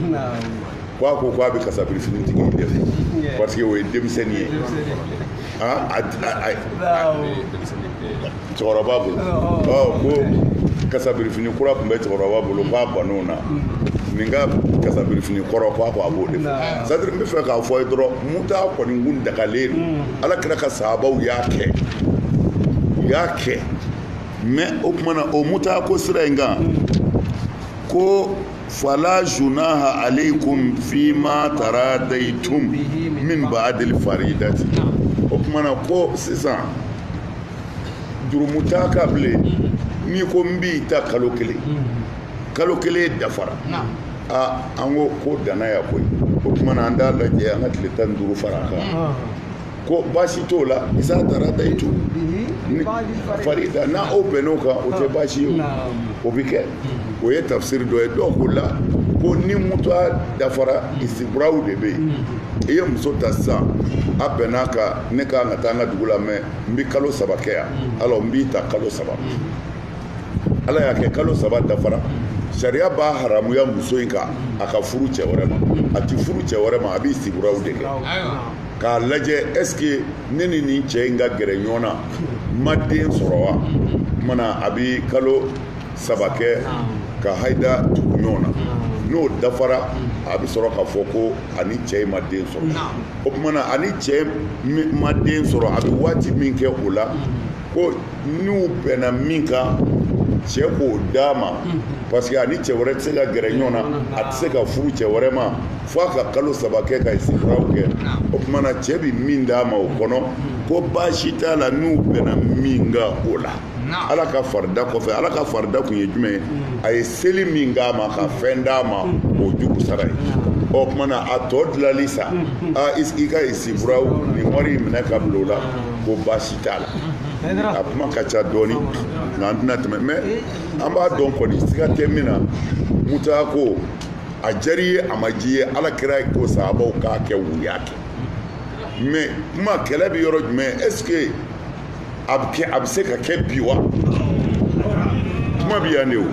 [SPEAKER 3] ko a ko k'a bɛ kasabirifini tigi in dɛmɛ parce que o ye denmisɛnnin ye cɛkɔrɔba bolo ko kasabirifini kura tun bɛ cɛkɔrɔba bolo k'a bann'o na nin ka kasabirifini kɔrɔ k'a ko a b'o de fɔ c'est-à-dire n bɛ fɛ k'a fɔ ye dɔrɔn muta kɔni kun dagalen don ala kira ka sahabaw y'a kɛ mais o tuma na o muta ko sira in kan ko fala junaha alaykum fima taradaytum min ba'dil faridati o tuma na ko sisan jurumuta ka bile ni ko n b'i ta kalo kelen dafara an ko danaya koyi o tuma na an t'a lajɛ an ka tile 15 fara kan ko baasi t'o la isa taradaytum farida n'a o bɛnn'o kan o tɛ baasi ye o bɛ kɛ o ye tafsiri dɔ ye dɔw ko la ko ni muta dafara isiburaw de bɛ yen i ye muso ta sisan a bɛnna ka ne ka kan ka taa an ka dugu la mɛ n bɛ kalo 3 kɛ yan alors n b'i ta kalo 3 ala y'a kɛ kalo 3 dafara sariya b'a haramuya muso in kan a ka furu cɛ wɛrɛ ma a ti furu cɛ wɛrɛ ma a bɛ isiburaw de kɛ k'a lajɛ est-ce que ne ni nin cɛ in ka gɛrɛ ɲɔgɔn na ma den sɔrɔ wa mana a bɛ kalo 3 kɛ ka haida tugu ɲɔgɔn na n'o dafara a bɛ sɔrɔ k'a fɔ ko ani cɛ in ma den sɔrɔ o tuma na ani cɛ ma den sɔrɔ a bɛ waati min kɛ o la ko n'u bɛnna min kan cɛ k'o d'a ma parce que ani cɛ wɛrɛ tɛ se ka gɛrɛ ɲɔgɔn na a tɛ se ka furu cɛ wɛrɛ ma fo a ka kalo 3 kɛ ka isiburaw kɛ o tuma na cɛ bɛ min d'a ma o kɔnɔ ko baasi t'a la n'u bɛnna min kan o la ala ka farida kɔfɛ ala ka farida kun ye jumɛn ye a ye seli min k'a ma ka fɛn d'a ma o jugu sara ye o tuma na a tɔ dilali sa i ka isiburaw nin wari in minɛ ka bila o la ko baasi t'a la a kuma ka ca dɔɔni nka an tɛna tɛmɛ mais an b'a dɔn kɔni siga tɛ min na muta ko a diyara i ye a ma diya i ye ala kira ko sahabaw k'a kɛ u y'a kɛ mais kuma kɛlɛ bɛ yɔrɔ jumɛn est ce que a bɛ se ka kɛ bi wa kuma bɛ yan de o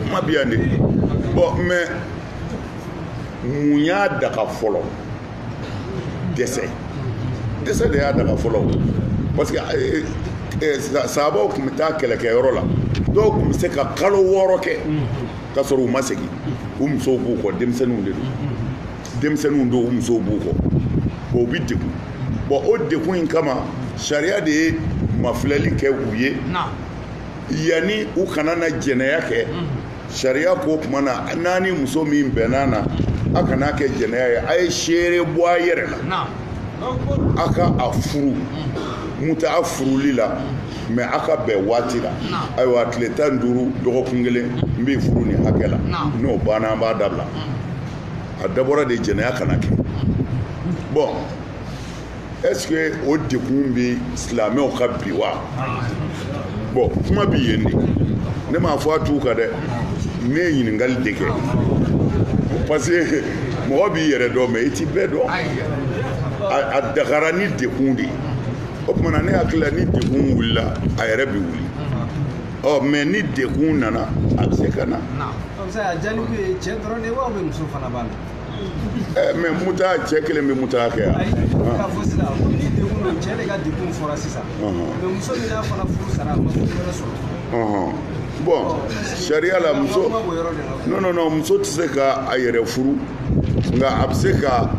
[SPEAKER 3] kuma bɛ yan de bon mais mun y'a daga fɔlɔ dɛsɛ de y'a daga fɔlɔ parce que sahabaw tun bɛ taa kɛlɛkɛyɔrɔ la dɔw tun bɛ se ka kalo 6 kɛ ka sɔrɔ u ma segin u musow b'u kɔ denmisɛnninw de don u musow b'u kɔ bon u bɛ degun bon o degun in kama sariya de ye mafilɛli kɛ u ye yanni u kana na jɛnɛya kɛ sariya ko tuma na n'a ni muso min bɛnna na a kana kɛ jɛnɛya ye a ye seere bɔ a yɛrɛ la a ka a furu muta a furuli la mais a ka bɛn waati la ayiwa tile 15 dɔgɔkun kelen n bɛ furu nin hakɛ la n'o banna an b'a dabila a dabɔra de jɛnɛya kana kɛ bon est-ce que o dekun bɛ silamɛw ka bi wa bon kuma bɛ yen de ne m'a fɔ a t'u kan dɛ ne ye ɲininkali de kɛ parce que mɔgɔ b'i yɛrɛ dɔn mais i ti bɛɛ dɔn a dagara ni dekun de ye o tuma na ne hakili la ni dekun wulila a yɛrɛ bɛ wuli mais ni dekun nana a bɛ se ka na mais muta cɛ kelen bɛ muta kɛ yan bon sariya la muso non muso tɛ se ka a yɛrɛ furu nka a bɛ se ka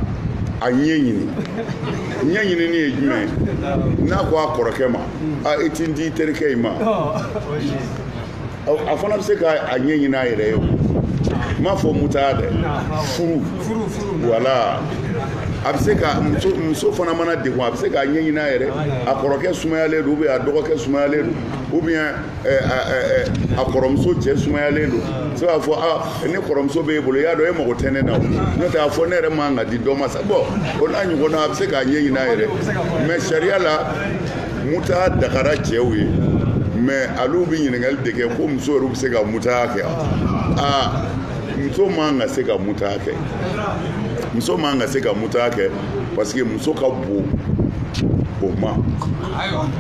[SPEAKER 3] a ɲɛɲini ɲɛɲinini ye jumɛn n'a ko a kɔrɔkɛ ma i ti n di terikɛ in ma a fana bɛ se ka a ɲɛ ɲini a yɛrɛ ye n m'a fɔ muta dɛ furu wala a bɛ se ka muso fana mana degun a bɛ se k'a ɲɛ ɲini a yɛrɛ a kɔrɔkɛ sumayalen don a dɔgɔkɛ sumayalen don a kɔrɔmuso cɛ sumayalen don se b'a fɔ ne kɔrɔmuso b'e bolo i y'a dɔn e mago tɛ ne na n'o tɛ a fɔ ne yɛrɛ man ka di dɔ ma sa bɔn o n'a ɲɔgɔnna a bɛ se k'a ɲɛ ɲini a yɛrɛ mɛ sariya la muta dagara cɛw ye mɛ olu bɛ ɲininkali de kɛ ko muso yɛrɛ bɛ se ka muta kɛ muso man ka se ka muta kɛ muso man ka se ka muta kɛ parce que muso ka bon o ma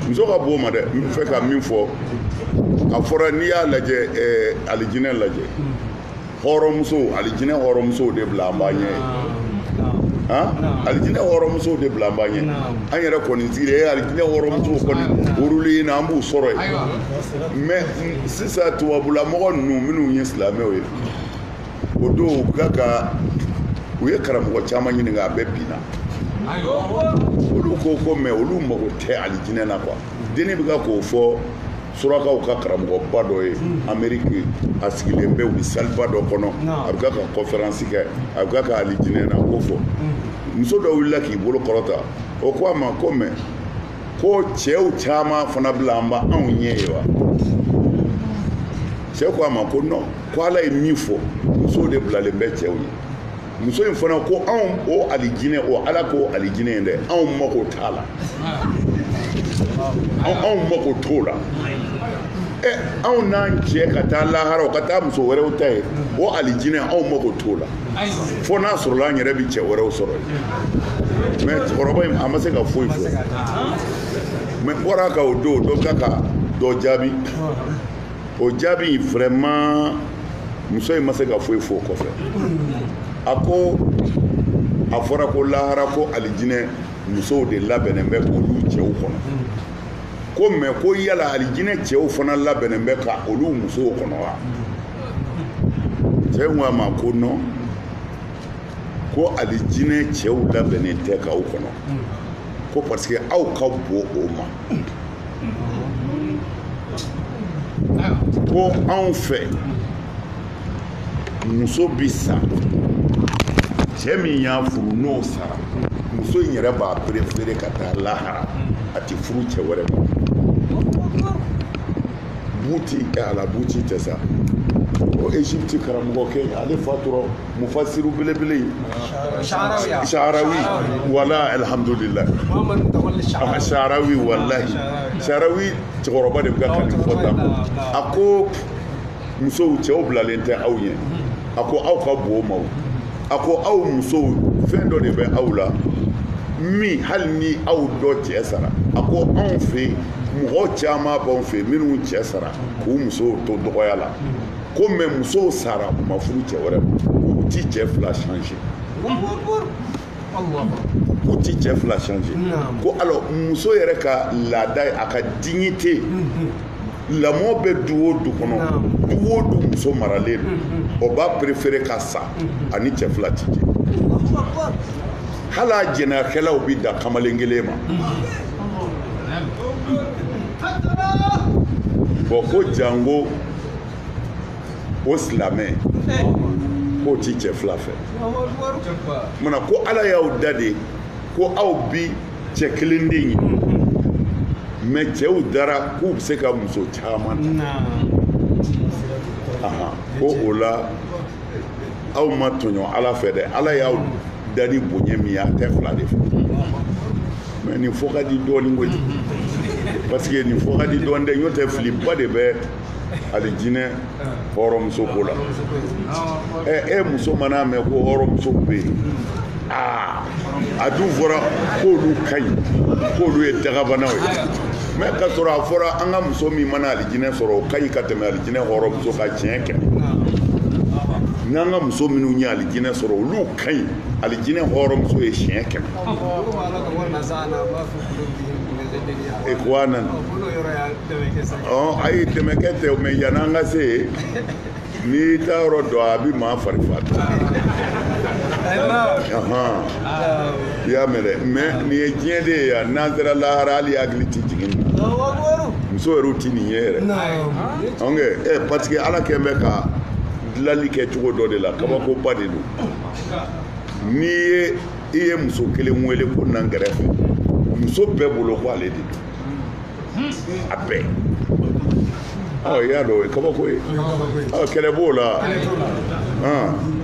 [SPEAKER 3] muso ka bon o ma dɛ n bɛ fɛ ka min fɔ a fɔra n'i y'a lajɛ alijinɛ lajɛ hɔrɔnmuso alijinɛ hɔrɔnmusow de bila an b'a ɲɛ alijinɛ hɔrɔnmusow de bila an b'a ɲɛ an yɛrɛ kɔni sigilen alijinɛ hɔrɔnmusow kɔni wurulen na an b'u sɔrɔ yen mɛ sisan tubabulamɔgɔ ninnu minnu ye silamɛw ye o don u ye karamɔgɔ caman ɲininka a bɛɛ binna olu ko mɛ olu mago tɛ alijinɛ na quoi denni bɛ ka k'o fɔ surakaw ka karamɔgɔba dɔ ye Amérique a sigilen bɛ u saliba dɔ kɔnɔ a bɛ ka conférence kɛ a bɛ ka alijinɛ na ko fɔ muso dɔ wulila k'i bolo kɔrɔta o ko a ma ko mɛ ko cɛw caman fana bila an ba anw ɲɛ ye wa cɛ ko a ma ko non ko Ala ye min fɔ muso de bilalen bɛ cɛw ye muso in fana ko anw o alijinɛ o Ala ko alijinɛ in dɛ anw mako t'a la anw mako t'o la anw n'an cɛ ka taa lahara o ka taa muso wɛrɛw ta ye o alijinɛ anw mako t'o la fo n'a sɔrɔla an yɛrɛ bɛ cɛ wɛrɛw sɔrɔ yen mɛ cɛkɔrɔba in a ma se ka foyi fɔ mɛ bɔra ka o don dɔ ka dɔ jaabi o jaabi vraiment muso in ma se ka foyi fɔ o kɔfɛ a ko a fɔra ko lahara ko alijinɛ musow de labɛnnen bɛ k'olu cɛw kɔnɔ ko mɛ ko yala alijinɛ cɛw fana labɛnnen bɛ ka olu musow kɔnɔ wa cɛ ko a ma ko non ko alijinɛ cɛw labɛnnen tɛ k'aw kɔnɔ ko parce que aw ka bon o ma ko anw fɛ muso bi sa cɛ min y'a furu n'o sara muso in yɛrɛ b'a préféré ka taa lahara a ti furu cɛ wɛrɛ ma buti ala buti tɛ sa o Égypte karamɔgɔkɛ ale fatura mufassiru belebele Sha'arawi wala alhamdulillah Sha'arawi wallahi Sha'arawi cɛkɔrɔba de bɛ ka nin fɔ tan a ko musow cɛw bilalen tɛ aw ɲɛ a ko aw ka bon o ma a ko aw musow fɛn dɔ de bɛ aw la min hali ni aw dɔ cɛ sara a ko anw fɛ mɔgɔ caman b'anw fɛ minnu cɛ sara k'u musow to dɔgɔya la ko mɛ musow sara u ma furu cɛ wɛrɛ u ti cɛ fila changer u ti cɛ fila changer ko alors muso yɛrɛ ka laada a ka dignité lamɔ bɛ du o du kɔnɔ du o du muso maralen don o b'a préféré ka sa ani cɛ fila ti jɛ hali a jɛnɛyakɛlaw bɛ da kamalen kelen ma bon ko jango o silamɛ k'o ti cɛ fila fɛ munna ko Ala y'aw da de ko aw bi cɛ kelen den ye mɛ cɛw dara k'u bɛ se ka muso caman ta ko o la aw ma tɔɲɔ Ala fɛ dɛ Ala y'aw da ni bonya min ye a tɛ fila de fɛ mɛ nin fɔ ka di dɔɔnin koyi parce que nin fɔ ka di dɔɔnin dɛ n'o tɛ filiba de bɛ alijinɛ hɔrɔnmuso ko la e muso mana mɛn ko hɔrɔnmuso bɛ yen a dun fɔra k'olu ka ɲi k'olu ye dagabanaw ye mɛ ka sɔrɔ a fɔra an ka muso min mana alijinɛ sɔrɔ o ka ɲi ka tɛmɛ alijinɛ hɔrɔnmuso ka tiɲɛ kɛ n'an ka muso minnu ye alijinɛ sɔrɔ olu ka ɲi alijinɛ hɔrɔnmuso ye siɲɛ 100 Ekwanan ayi dɛmɛkɛ tɛ mɛ yan'an ka se yen n'i t'a yɔrɔ dɔn a bɛ maa fari fatu i y'a mɛn dɛ mɛ nin ye diɲɛ de ye yan n'an sera lahara hali hakili tɛ jigin muso yɛrɛ ti nin ye yɛrɛ ange parce que ala kɛn bɛ ka dilanli kɛ cogo dɔ de la kabakoba de don n'i ye muso kelen wele ko nan kɛrɛfɛ muso bɛɛ bolo ko ale de don a bɛɛ i y'a dɔn o ye kabako ye kɛlɛ b'o la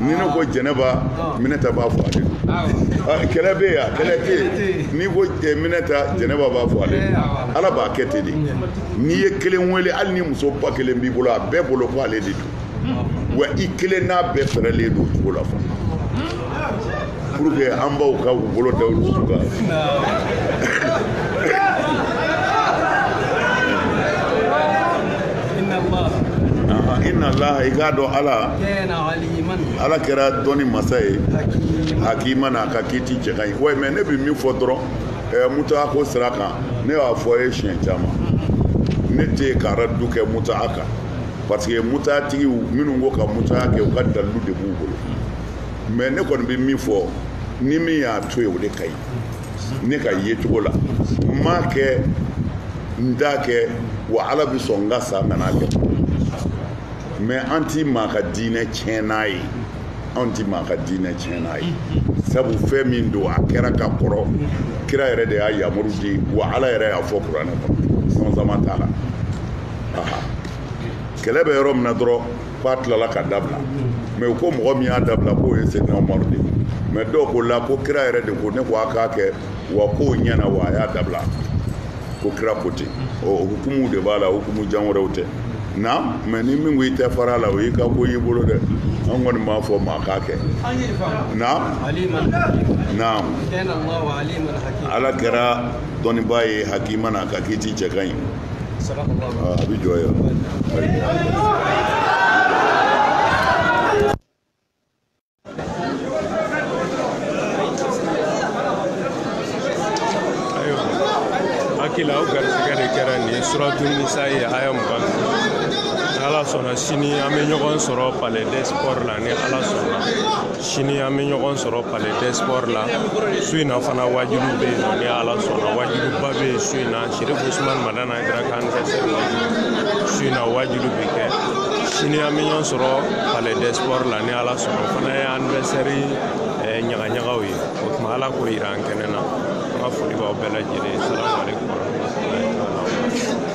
[SPEAKER 3] ni ne ko Jɛnɛba Minɛta b'a fɔ ale don kɛlɛ bɛ yan kɛlɛ tɛ yen n'i ko Minɛta Jɛnɛba b'a fɔ ale don ala b'a kɛ ten de n'i ye kelen wele hali ni muso ba kelen b'i bolo a bɛɛ bolo ko ale de don wa i kelen n'a bɛɛ fɛrɛlen don o cogo la fana pour que an baw ka u bolo da olu kan inna Allah i k'a dɔn ala kɛra dɔnni masa ye hakima n'a ka kiiti cɛ ka ɲi wa mais ne bɛ min fɔ dɔrɔn mutaga ko sira kan ne y'a fɔ ye siɲɛ caman ne tɛ ka radu kɛ mutaga kan parce que mutagatigiw minnu ko ka mutaga kɛ u ka dalilu de b'u bolo mais ne kɔni bɛ min fɔ ni min y'a to yen o de ka ɲi ne ka ye cogo la n m'a kɛ n t'a kɛ wa ala bɛ sɔn n ka sa nana kɛ mais an ti maa ka diinɛ tiɲɛ n'a ye anw ti maa ka diinɛ tiɲɛ n'a ye sabu fɛn min don a kɛra ka kɔrɔ kira yɛrɛ de y'a yamaru di wa ala yɛrɛ y'a fɔ kuranɛ kɔnɔ sɔnsama t'a la kɛlɛ bɛ yɔrɔ min na dɔrɔn k'a tilala ka dabila mais u ko mɔgɔ min y'a dabila k'o ye Seydina Umaru de mais dɔw ko la ko kira yɛrɛ de ko ne ko a k'a kɛ wa k'o ɲɛna wa a y'a dabila ko kira ko ten o hukumu de b'a la hukumu jan wɛrɛw tɛ na mais ni min ko i tɛ fara la o y'i ka ko y'i bolo dɛ an kɔni b'a fɔ maa k'a kɛ na ala kɛra dɔnnibaa ye hakima n'a ka kiiti cɛ ka ɲi a bɛ jɔ yan
[SPEAKER 1] hakila o garisigɛ de kɛra nin suratu nisa ye aya 20 ala sɔnna sini an bɛ ɲɔgɔn sɔrɔ palais des sports la ni ala sɔnna sini an bɛ ɲɔgɔn sɔrɔ palais des sports la su in na fana wajibi bɛ yen nɔ ni ala sɔnna wajibiba bɛ yen su in na Sheriff Usman Madana Haidara ka anniversaire wajibi su in na wajibi bɛ kɛ sini an bɛ ɲɔgɔn sɔrɔ palais des sports la ni ala sɔnna o fana ye anniversaire ɲagaɲagaw ye o tuma ala k'o jira an kɛnɛ na an ka foli b'aw bɛɛ lajɛlen salamu aleykum wa rahmatulahi wa barakatuh